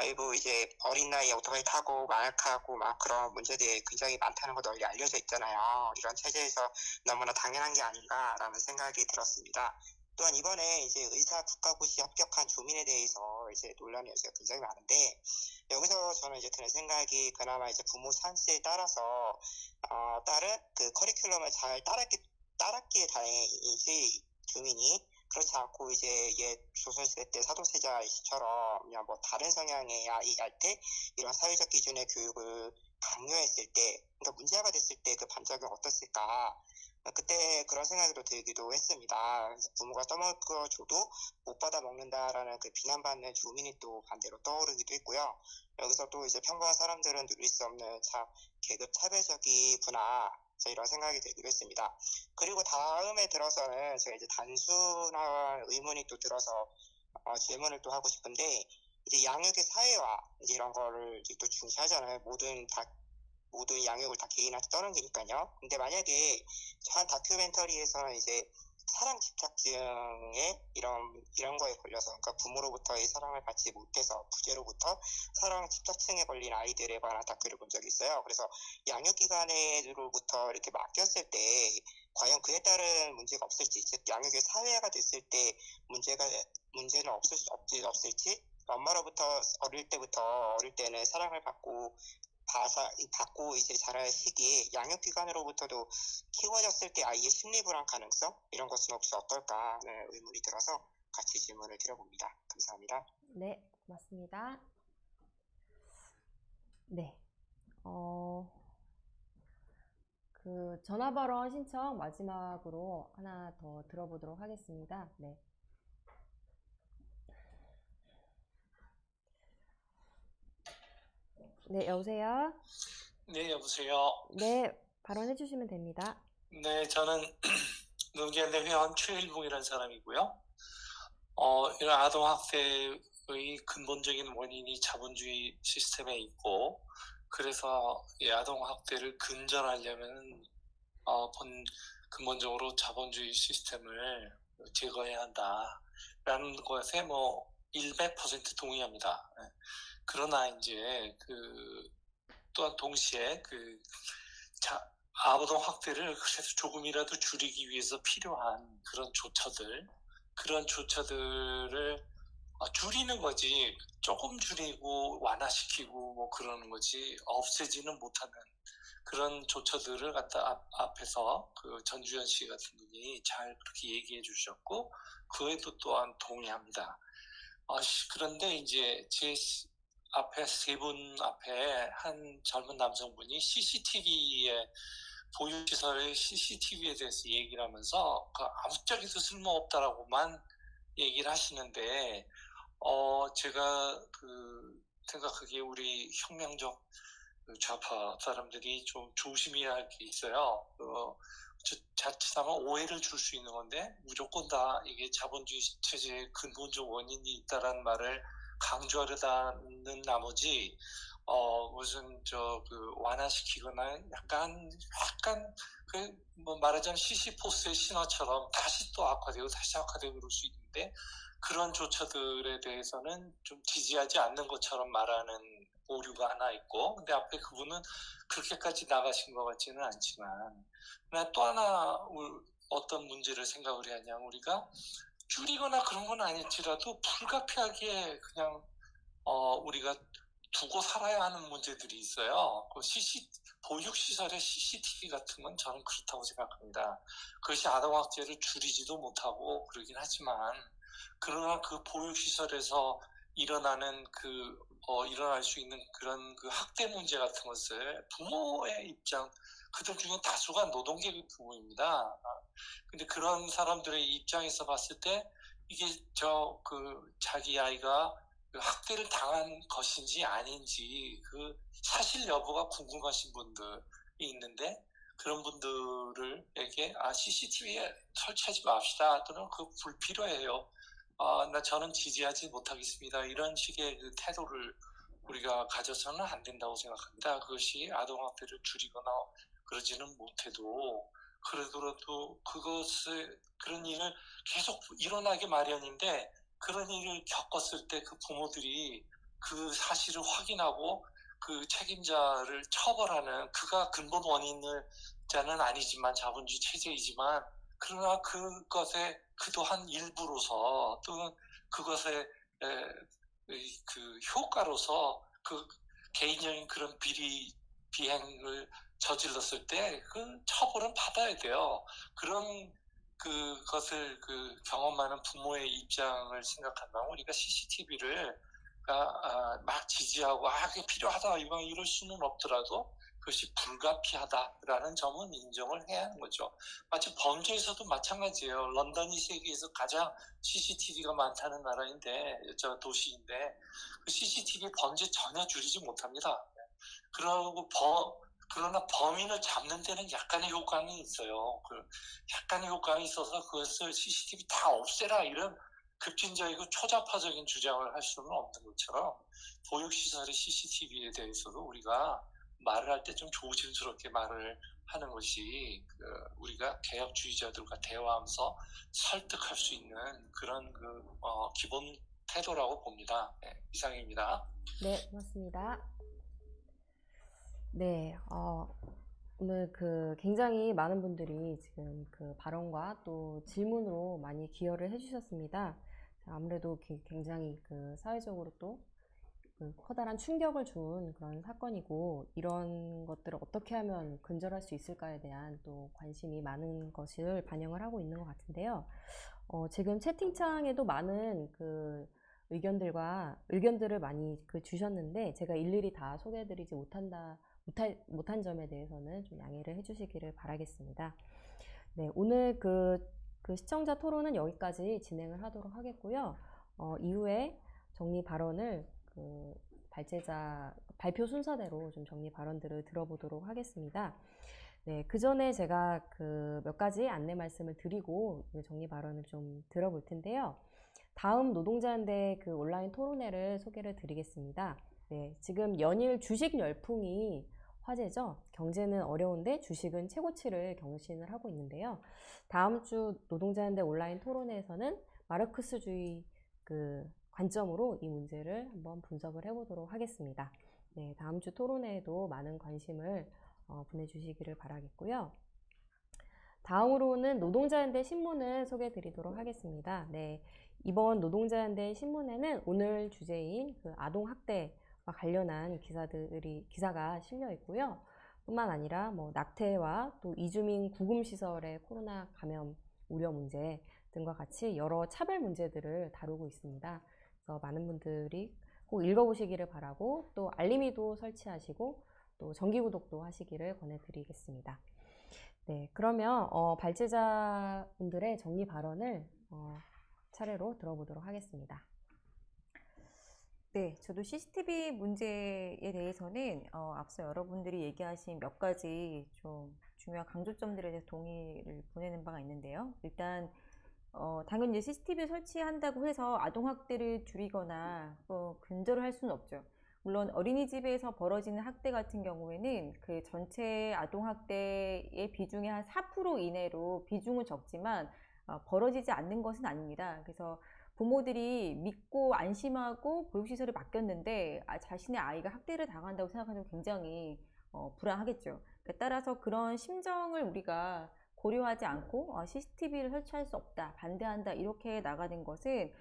일부 이제 어린 나이에 오토바이 타고 마약하고 막 그런 문제들이 굉장히 많다는 거 널리 알려져 있잖아요. 이런 체제에서 너무나 당연한 게 아닌가라는 생각이 들었습니다. 또한 이번에 이제 의사 국가고시 합격한 조민에 대해서 이제 논란이 요새 굉장히 많은데, 여기서 저는 이제 드는 생각이, 그나마 이제 부모 찬스에 따라서 딸은 그 커리큘럼을 잘 따랐기에 다행이지, 조민이 그렇지 않고 이제 옛 조선시대 때 사도세자처럼 그냥 뭐 다른 성향의 아이한테 이런 사회적 기준의 교육을 강요했을 때, 그러니까 문제가 됐을 때 그 반작용 어땠을까, 그때 그런 생각이 들기도 했습니다. 그래서 부모가 떠먹어줘도 못 받아 먹는다라는 그 비난받는 주민이 또 반대로 떠오르기도 했고요. 여기서 또 이제 평범한 사람들은 누릴 수 없는 참 계급 차별적이구나, 이런 생각이 들기도 했습니다. 그리고 다음에 들어서는 제가 이제 단순한 의문이 또 들어서 질문을 또 하고 싶은데, 이제 양육의 사회화 이제 이런 거를 이제 또 중시하잖아요. 모든 양육을 다 개인한테 떠넘기니까요. 근데 만약에 한 다큐멘터리에서는 이제 사랑 집착증에 이런 거에 걸려서, 그러니까 부모로부터의 사랑을 받지 못해서 부재로부터 사랑 집착증에 걸린 아이들에 관한 다큐를 본 적이 있어요. 그래서 양육기관으로부터 이렇게 맡겼을 때 과연 그에 따른 문제가 없을지, 즉 양육의 사회화가 됐을 때 문제는 없을지, 엄마로부터 어릴 때는 사랑을 받고 이제 자랄 시기에 양육기관으로부터도 키워졌을 때 아이의 심리불안 가능성, 이런 것은 혹시 어떨까 하는 의문이 들어서 같이 질문을 드려봅니다. 감사합니다. 네, 고맙습니다. 네. 그 전화 발언 신청 마지막으로 하나 더 들어보도록 하겠습니다. 네. 네, 여보세요? 네, 여보세요. 네, 발언해 주시면 됩니다. 네, 저는 노동자연대 회원 최일봉이라는 사람이고요. 이런 아동학대의 근본적인 원인이 자본주의 시스템에 있고, 그래서 이 아동학대를 근절하려면 근본적으로 자본주의 시스템을 제거해야 한다라는 것에 100% 동의합니다. 그러나 이제 또한 동시에 아동 학대를 그래서 조금이라도 줄이기 위해서 필요한 그런 조처들을 줄이는 거지, 조금 줄이고 완화시키고 그러는 거지 없애지는 못하는 그런 조처들을 앞에서 전주현 씨 같은 분이 잘 그렇게 얘기해 주셨고, 그에도 또한 동의합니다. 그런데 이제 제 앞에 세 분 앞에 한 젊은 남성분이 CCTV에 보육시설의 CCTV에 대해서 얘기를 하면서 아무짝에도 쓸모없다라고만 얘기를 하시는데, 제가 생각하기에 우리 혁명적 좌파 사람들이 좀 조심해야 할 게 있어요. 자칫하면 오해를 줄 수 있는 건데, 무조건 다 이게 자본주의 체제의 근본적 원인이 있다라는 말을 강조하려다는 나머지 무슨 완화시키거나 약간 말하자면 시시포스의 신화처럼 다시 또 악화되고 다시 악화되고 그럴 수 있는데, 그런 조처들에 대해서는 좀 지지하지 않는 것처럼 말하는 오류가 하나 있고, 근데 앞에 그분은 그렇게까지 나가신 것 같지는 않지만, 또 하나 어떤 문제를 생각을 해야 하냐면, 우리가 줄이거나 그런 건 아닐지라도 불가피하게 그냥 우리가 두고 살아야 하는 문제들이 있어요. 보육시설의 CCTV 같은 건 저는 그렇다고 생각합니다. 그것이 아동학대를 줄이지도 못하고 그러긴 하지만, 그러나 그 보육시설에서 일어나는 일어날 수 있는 그런 학대 문제 같은 것을 부모의 입장, 그들 중에 다수가 노동계급 부모입니다. 근데 그런 사람들의 입장에서 봤을 때 이게 자기 아이가 학대를 당한 것인지 아닌지 사실 여부가 궁금하신 분들이 있는데, 그런 분들에게 CCTV에 설치하지 맙시다, 또는 불필요해요, 저는 지지하지 못하겠습니다, 이런 식의 태도를 우리가 가져서는 안 된다고 생각합니다. 그것이 아동학대를 줄이거나 그러지는 못해도, 그러더라도 그런 일을 계속 일어나게 마련인데, 그런 일을 겪었을 때 그 부모들이 그 사실을 확인하고 그 책임자를 처벌하는, 그가 근본 원인자는 아니지만 자본주의 체제이지만, 그러나 그것의 그도한 일부로서, 또는 그것의 효과로서 개인적인 그런 비행을 저질렀을 때 처벌은 받아야 돼요. 그런 그것을 경험하는 부모의 입장을 생각한다면, 우리가 CCTV를 막 지지하고 그게 필요하다 이럴 수는 없더라도 그것이 불가피하다라는 점은 인정을 해야 하는 거죠. 마치 범죄에서도 마찬가지예요. 런던이 세계에서 가장 CCTV가 많다는 나라인데, 도시인데, 그 CCTV 범죄 전혀 줄이지 못합니다. 그러나 범인을 잡는 데는 약간의 효과는 있어요. 약간의 효과는 있어서 그것을 CCTV 다 없애라, 이런 급진적이고 초자파적인 주장을 할 수는 없는 것처럼, 보육시설의 CCTV에 대해서도 우리가 말을 할 때 좀 조심스럽게 말을 하는 것이 우리가 개혁주의자들과 대화하면서 설득할 수 있는 그런 기본 태도라고 봅니다. 네, 이상입니다. 네, 고맙습니다. 네, 오늘 굉장히 많은 분들이 지금 발언과 또 질문으로 많이 기여를 해주셨습니다. 아무래도 굉장히 사회적으로 또 커다란 충격을 준 그런 사건이고, 이런 것들을 어떻게 하면 근절할 수 있을까에 대한 또 관심이 많은 것을 반영을 하고 있는 것 같은데요. 지금 채팅창에도 많은 의견들을 많이 주셨는데, 제가 일일이 다 소개해드리지 못한 점에 대해서는 좀 양해를 해주시기를 바라겠습니다. 네, 오늘 그 시청자 토론은 여기까지 진행을 하도록 하겠고요. 이후에 정리 발언을 발표 순서대로 좀 정리 발언들을 들어보도록 하겠습니다. 네, 그 전에 제가 몇 가지 안내 말씀을 드리고 정리 발언을 좀 들어볼 텐데요. 다음 노동자연대 온라인 토론회를 소개를 드리겠습니다. 네, 지금 연일 주식 열풍이 화제죠. 경제는 어려운데 주식은 최고치를 경신을 하고 있는데요. 다음 주 노동자연대 온라인 토론회에서는 마르크스주의 관점으로 이 문제를 한번 분석을 해보도록 하겠습니다. 네, 다음 주 토론회에도 많은 관심을 보내주시기를 바라겠고요. 다음으로는 노동자연대 신문을 소개해 드리도록 하겠습니다. 네, 이번 노동자연대 신문에는 오늘 주제인 아동학대와 관련한 기사가 실려 있고요. 뿐만 아니라 낙태와 또 이주민 구금시설의 코로나 감염 우려 문제 등과 같이 여러 차별 문제들을 다루고 있습니다. 그래서 많은 분들이 꼭 읽어보시기를 바라고 또 알림이도 설치하시고 또 정기구독도 하시기를 권해드리겠습니다. 네, 그러면 발제자분들의 정리 발언을 차례로 들어보도록 하겠습니다. 네, 저도 CCTV 문제에 대해서는 앞서 여러분들이 얘기하신 몇 가지 좀 중요한 강조점들에 대해서 동의를 보내는 바가 있는데요. 일단 당연히 CCTV 설치한다고 해서 아동학대를 줄이거나 근절을 할 수는 없죠. 물론 어린이집에서 벌어지는 학대 같은 경우에는 그 전체 아동학대의 비중의 한 4% 이내로 비중은 적지만 벌어지지 않는 것은 아닙니다. 그래서 부모들이 믿고 안심하고 보육시설에 맡겼는데 자신의 아이가 학대를 당한다고 생각하면 굉장히 불안하겠죠. 따라서 그런 심정을 우리가 고려하지 않고 CCTV를 설치할 수 없다, 반대한다 이렇게 나가는 것은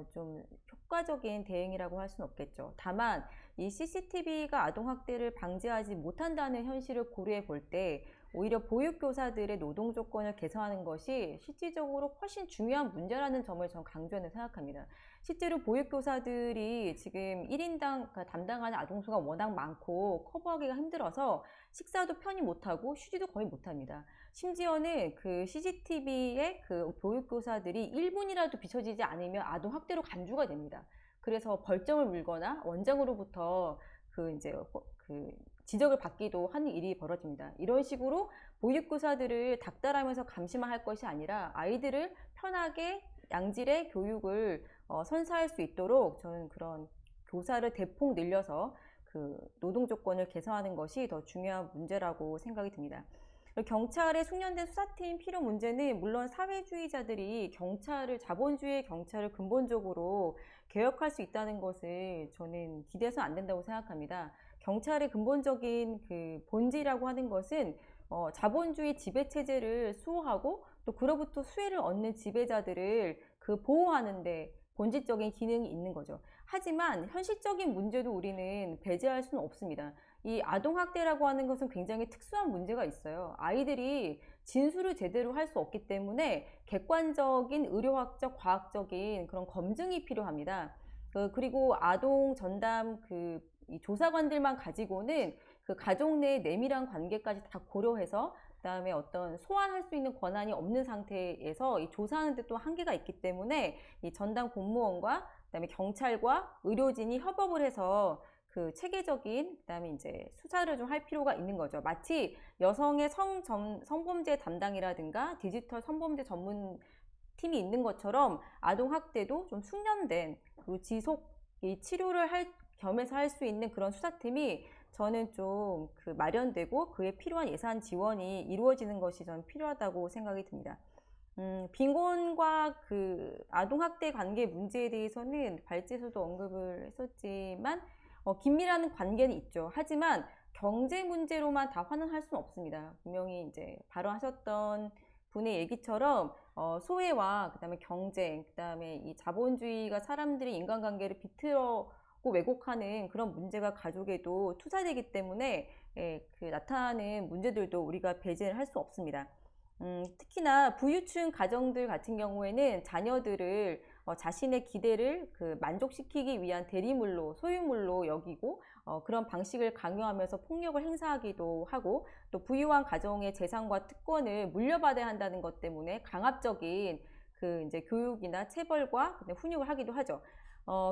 좀 효과적인 대응이라고 할 수는 없겠죠. 다만 이 CCTV가 아동학대를 방지하지 못한다는 현실을 고려해 볼 때 오히려 보육교사들의 노동 조건을 개선하는 것이 실질적으로 훨씬 중요한 문제라는 점을 저는 강조하는 생각합니다. 실제로 보육교사들이 지금 1인당 담당하는 아동수가 워낙 많고 커버하기가 힘들어서 식사도 편히 못하고 휴지도 거의 못합니다. 심지어는 그 CCTV에 그 보육교사들이 1분이라도 비춰지지 않으면 아동학대로 간주가 됩니다. 그래서 벌점을 물거나 원장으로부터 지적을 받기도 하는 일이 벌어집니다. 이런 식으로 보육교사들을 닥달하면서 감시만 할 것이 아니라 아이들을 편하게 양질의 교육을 선사할 수 있도록 저는 그런 교사를 대폭 늘려서 그 노동 조건을 개선하는 것이 더 중요한 문제라고 생각이 듭니다. 경찰의 숙련된 수사팀 필요 문제는 물론 사회주의자들이 자본주의의 경찰을 근본적으로 개혁할 수 있다는 것을 저는 기대해서는 안 된다고 생각합니다. 경찰의 근본적인 그 본질이라고 하는 것은 자본주의 지배체제를 수호하고 또 그로부터 수혜를 얻는 지배자들을 보호하는 데 본질적인 기능이 있는 거죠. 하지만 현실적인 문제도 우리는 배제할 수는 없습니다. 이 아동학대라고 하는 것은 굉장히 특수한 문제가 있어요. 아이들이 진술을 제대로 할 수 없기 때문에 객관적인 의료학적, 과학적인 그런 검증이 필요합니다. 그리고 아동 전담 이 조사관들만 가지고는 그 가족 내 내밀한 관계까지 다 고려해서 그다음에 어떤 소환할 수 있는 권한이 없는 상태에서 이 조사하는 데 또 한계가 있기 때문에 이 전담 공무원과 그다음에 경찰과 의료진이 협업을 해서 그 체계적인 그다음에 이제 수사를 좀 할 필요가 있는 거죠. 마치 여성의 성범죄 담당이라든가 디지털 성범죄 전문 팀이 있는 것처럼 아동학대도 좀 숙련된 그리고 지속 이 치료를 겸해서 할 수 있는 그런 수사팀이 저는 좀 마련되고 그에 필요한 예산 지원이 이루어지는 것이 저는 필요하다고 생각이 듭니다. 빈곤과 아동학대 관계 문제에 대해서는 발제에서도 언급을 했었지만 긴밀한 관계는 있죠. 하지만 경제 문제로만 다 환원할 수는 없습니다. 분명히 이제 발언하셨던 분의 얘기처럼 소외와 그다음에 경쟁, 그다음에 이 자본주의가 사람들의 인간관계를 비틀고 왜곡하는 그런 문제가 가족에도 투사되기 때문에 나타나는 문제들도 우리가 배제를 할 수 없습니다. 특히나 부유층 가정들 같은 경우에는 자녀들을 자신의 기대를 만족시키기 위한 대리물로, 소유물로 여기고 그런 방식을 강요하면서 폭력을 행사하기도 하고, 또 부유한 가정의 재산과 특권을 물려받아야 한다는 것 때문에 강압적인 이제 교육이나 체벌과 훈육을 하기도 하죠.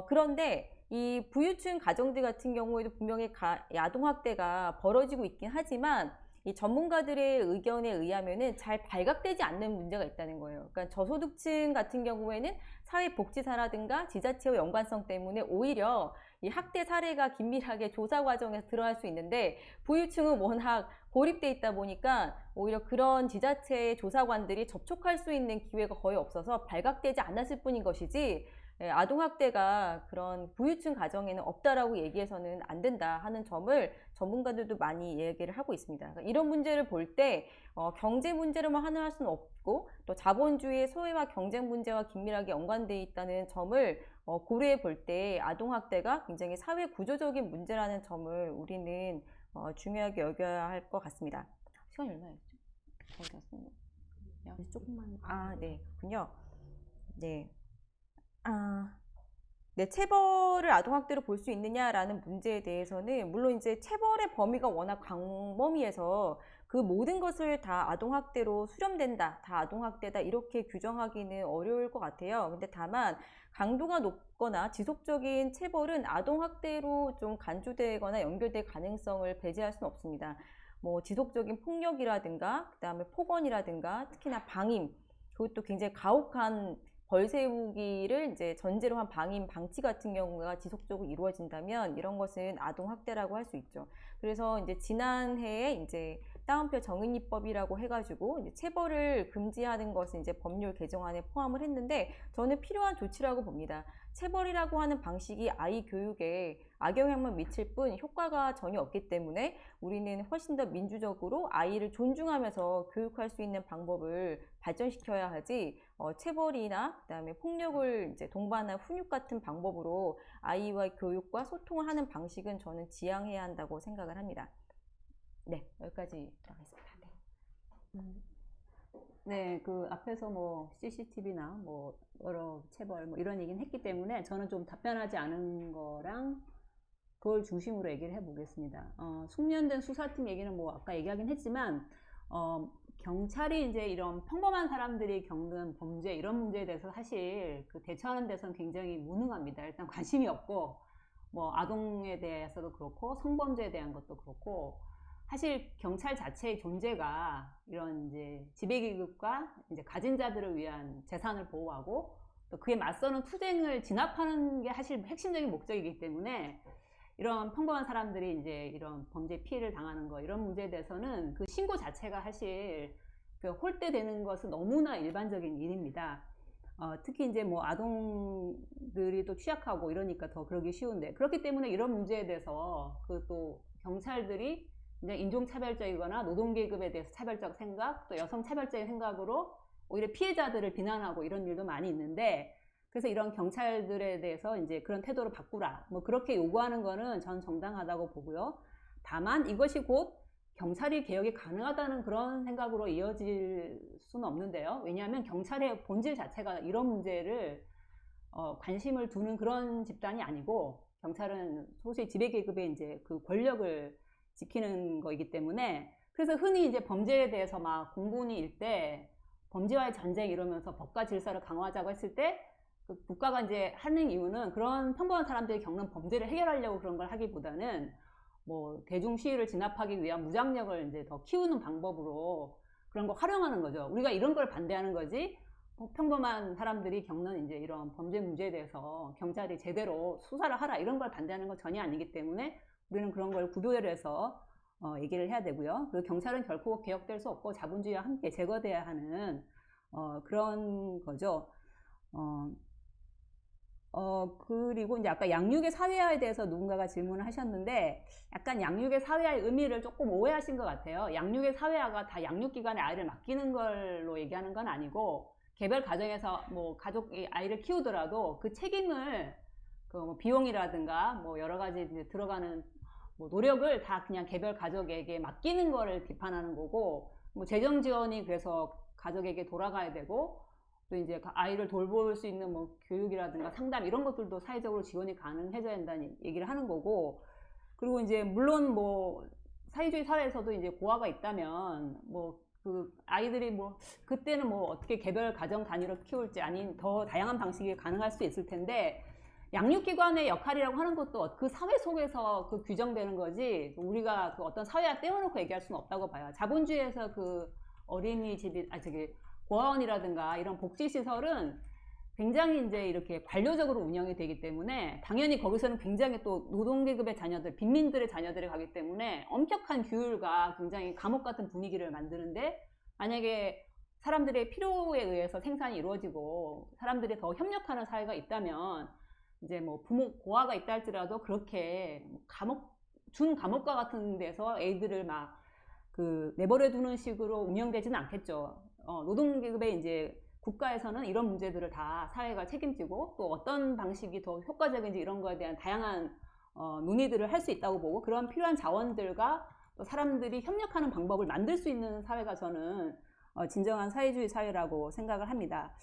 그런데 이 부유층 가정들 같은 경우에도 분명히 아동학대가 벌어지고 있긴 하지만 이 전문가들의 의견에 의하면은 잘 발각되지 않는 문제가 있다는 거예요. 그러니까 저소득층 같은 경우에는 사회복지사라든가 지자체와 연관성 때문에 오히려 이 학대 사례가 긴밀하게 조사 과정에서 드러날 수 있는데, 부유층은 워낙 고립돼 있다 보니까 오히려 그런 지자체의 조사관들이 접촉할 수 있는 기회가 거의 없어서 발각되지 않았을 뿐인 것이지, 아동학대가 그런 부유층 가정에는 없다라고 얘기해서는 안 된다 하는 점을 전문가들도 많이 얘기를 하고 있습니다. 그러니까 이런 문제를 볼 때 경제 문제로만 하는 수는 없고, 또 자본주의의 소외와 경쟁 문제와 긴밀하게 연관되어 있다는 점을 고려해 볼 때 아동학대가 굉장히 사회 구조적인 문제라는 점을 우리는 중요하게 여겨야 할 것 같습니다. 시간이 얼마였죠? 조금만. 네, 그렇군요. 네. 네, 체벌을 아동학대로 볼 수 있느냐라는 문제에 대해서는 물론 이제 체벌의 범위가 워낙 광범위해서 그 모든 것을 다 아동학대로 수렴된다, 다 아동학대다 이렇게 규정하기는 어려울 것 같아요. 근데 다만 강도가 높거나 지속적인 체벌은 아동학대로 좀 간주되거나 연결될 가능성을 배제할 수는 없습니다. 뭐 지속적인 폭력이라든가 그다음에 폭언이라든가 특히나 방임, 그것도 굉장히 가혹한 벌 세우기를 이제 전제로 한 방임, 방치 같은 경우가 지속적으로 이루어진다면 이런 것은 아동학대라고 할 수 있죠. 그래서 이제 지난해에 이제 따옴표 정인이법이라고 해가지고 이제 체벌을 금지하는 것을 이제 법률 개정안에 포함을 했는데, 저는 필요한 조치라고 봅니다. 체벌이라고 하는 방식이 아이 교육에 악영향만 미칠 뿐 효과가 전혀 없기 때문에 우리는 훨씬 더 민주적으로 아이를 존중하면서 교육할 수 있는 방법을 발전시켜야 하지, 체벌이나 그다음에 폭력을 이제 동반한 훈육 같은 방법으로 아이와 교육과 소통을 하는 방식은 저는 지양해야 한다고 생각을 합니다. 네, 여기까지 들어가겠습니다. 네, 그 앞에서 뭐 CCTV나 뭐 여러 체벌 뭐 이런 얘기는 했기 때문에 저는 좀 답변하지 않은 거랑 그걸 중심으로 얘기를 해보겠습니다. 숙련된 수사팀 얘기는 뭐 아까 얘기하긴 했지만, 경찰이 이제 이런 평범한 사람들이 겪는 범죄 이런 문제에 대해서 사실 그 대처하는 데서는 굉장히 무능합니다. 일단 관심이 없고, 뭐 아동에 대해서도 그렇고 성범죄에 대한 것도 그렇고, 사실 경찰 자체의 존재가 이런 이제 지배계급과 이제 가진 자들을 위한 재산을 보호하고 또 그에 맞서는 투쟁을 진압하는 게 사실 핵심적인 목적이기 때문에, 이런 평범한 사람들이 이제 이런 범죄 피해를 당하는 거 이런 문제에 대해서는 그 신고 자체가 사실 그 홀대되는 것은 너무나 일반적인 일입니다. 특히 이제 뭐 아동들이 또 취약하고 이러니까 더 그러기 쉬운데, 그렇기 때문에 이런 문제에 대해서 그 또 경찰들이 이제 인종차별적이거나 노동계급에 대해서 차별적 생각, 또 여성 차별적인 생각으로 오히려 피해자들을 비난하고 이런 일도 많이 있는데, 그래서 이런 경찰들에 대해서 이제 그런 태도를 바꾸라, 뭐 그렇게 요구하는 거는 전 정당하다고 보고요. 다만 이것이 곧 경찰이 개혁이 가능하다는 그런 생각으로 이어질 수는 없는데요. 왜냐하면 경찰의 본질 자체가 이런 문제를 관심을 두는 그런 집단이 아니고, 경찰은 소수의 지배계급의 이제 그 권력을 지키는 거이기 때문에, 그래서 흔히 이제 범죄에 대해서 막 공분이 일 때 범죄와의 전쟁 이러면서 법과 질서를 강화하자고 했을 때 그 국가가 이제 하는 이유는 그런 평범한 사람들이 겪는 범죄를 해결하려고 그런 걸 하기보다는 뭐 대중 시위를 진압하기 위한 무장력을 이제 더 키우는 방법으로 그런 걸 활용하는 거죠. 우리가 이런 걸 반대하는 거지, 평범한 사람들이 겪는 이제 이런 범죄 문제에 대해서 경찰이 제대로 수사를 하라 이런 걸 반대하는 건 전혀 아니기 때문에 우리는 그런 걸 구별을 해서 얘기를 해야 되고요. 그리고 경찰은 결코 개혁될 수 없고 자본주의와 함께 제거돼야 하는 그런 거죠. 그리고 이제 아까 양육의 사회화에 대해서 누군가가 질문을 하셨는데, 약간 양육의 사회화의 의미를 조금 오해하신 것 같아요. 양육의 사회화가 다 양육기관에 아이를 맡기는 걸로 얘기하는 건 아니고, 개별 가정에서 뭐 가족이 아이를 키우더라도 그 책임을 그 뭐 비용이라든가 뭐 여러 가지 이제 들어가는 뭐 노력을 다 그냥 개별 가족에게 맡기는 거를 비판하는 거고, 뭐 재정 지원이 그래서 가족에게 돌아가야 되고, 또 이제 아이를 돌볼 수 있는 뭐 교육이라든가 상담 이런 것들도 사회적으로 지원이 가능해져야 된다는 얘기를 하는 거고, 그리고 이제 물론 뭐 사회주의 사회에서도 이제 고아가 있다면 뭐 그 아이들이 뭐 그때는 뭐 어떻게 개별 가정 단위로 키울지 아닌 더 다양한 방식이 가능할 수 있을 텐데, 양육기관의 역할이라고 하는 것도 그 사회 속에서 그 규정되는 거지, 우리가 그 어떤 사회와 떼어놓고 얘기할 수는 없다고 봐요. 자본주의에서 그 어린이집이, 고아원이라든가 이런 복지시설은 굉장히 이제 이렇게 관료적으로 운영이 되기 때문에, 당연히 거기서는 굉장히 또 노동계급의 자녀들, 빈민들의 자녀들이 가기 때문에 엄격한 규율과 굉장히 감옥 같은 분위기를 만드는데, 만약에 사람들의 필요에 의해서 생산이 이루어지고 사람들이 더 협력하는 사회가 있다면, 이제 뭐 부모 고아가 있다 할지라도 그렇게 준 감옥과 같은 데서 애들을 막 그 내버려 두는 식으로 운영되지는 않겠죠. 노동계급의 이제 국가에서는 이런 문제들을 다 사회가 책임지고, 또 어떤 방식이 더 효과적인지 이런 거에 대한 다양한 논의들을 할 수 있다고 보고, 그런 필요한 자원들과 또 사람들이 협력하는 방법을 만들 수 있는 사회가 저는 진정한 사회주의 사회라고 생각을 합니다.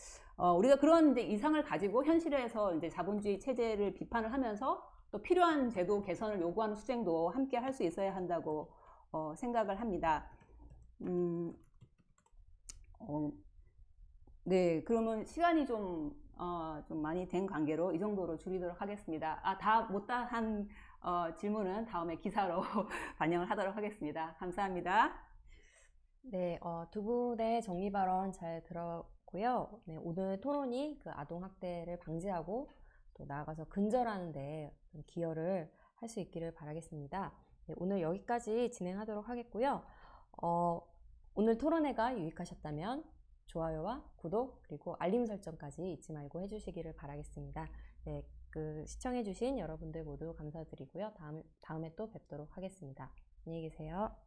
우리가 그런 이제 이상을 가지고 현실에서 이제 자본주의 체제를 비판을 하면서 또 필요한 제도 개선을 요구하는 투쟁도 함께 할 수 있어야 한다고 생각을 합니다. 네, 그러면 시간이 좀 많이 된 관계로 이 정도로 줄이도록 하겠습니다. 다 못다한 질문은 다음에 기사로 반영을 하도록 하겠습니다. 감사합니다. 네, 두 분의 정리 발언 잘 들었고요. 네, 오늘 토론이 그 아동학대를 방지하고 또 나아가서 근절하는 데 기여를 할 수 있기를 바라겠습니다. 네, 오늘 여기까지 진행하도록 하겠고요. 오늘 토론회가 유익하셨다면 좋아요와 구독 그리고 알림 설정까지 잊지 말고 해주시기를 바라겠습니다. 네, 시청해주신 여러분들 모두 감사드리고요. 다음에 또 뵙도록 하겠습니다. 안녕히 계세요.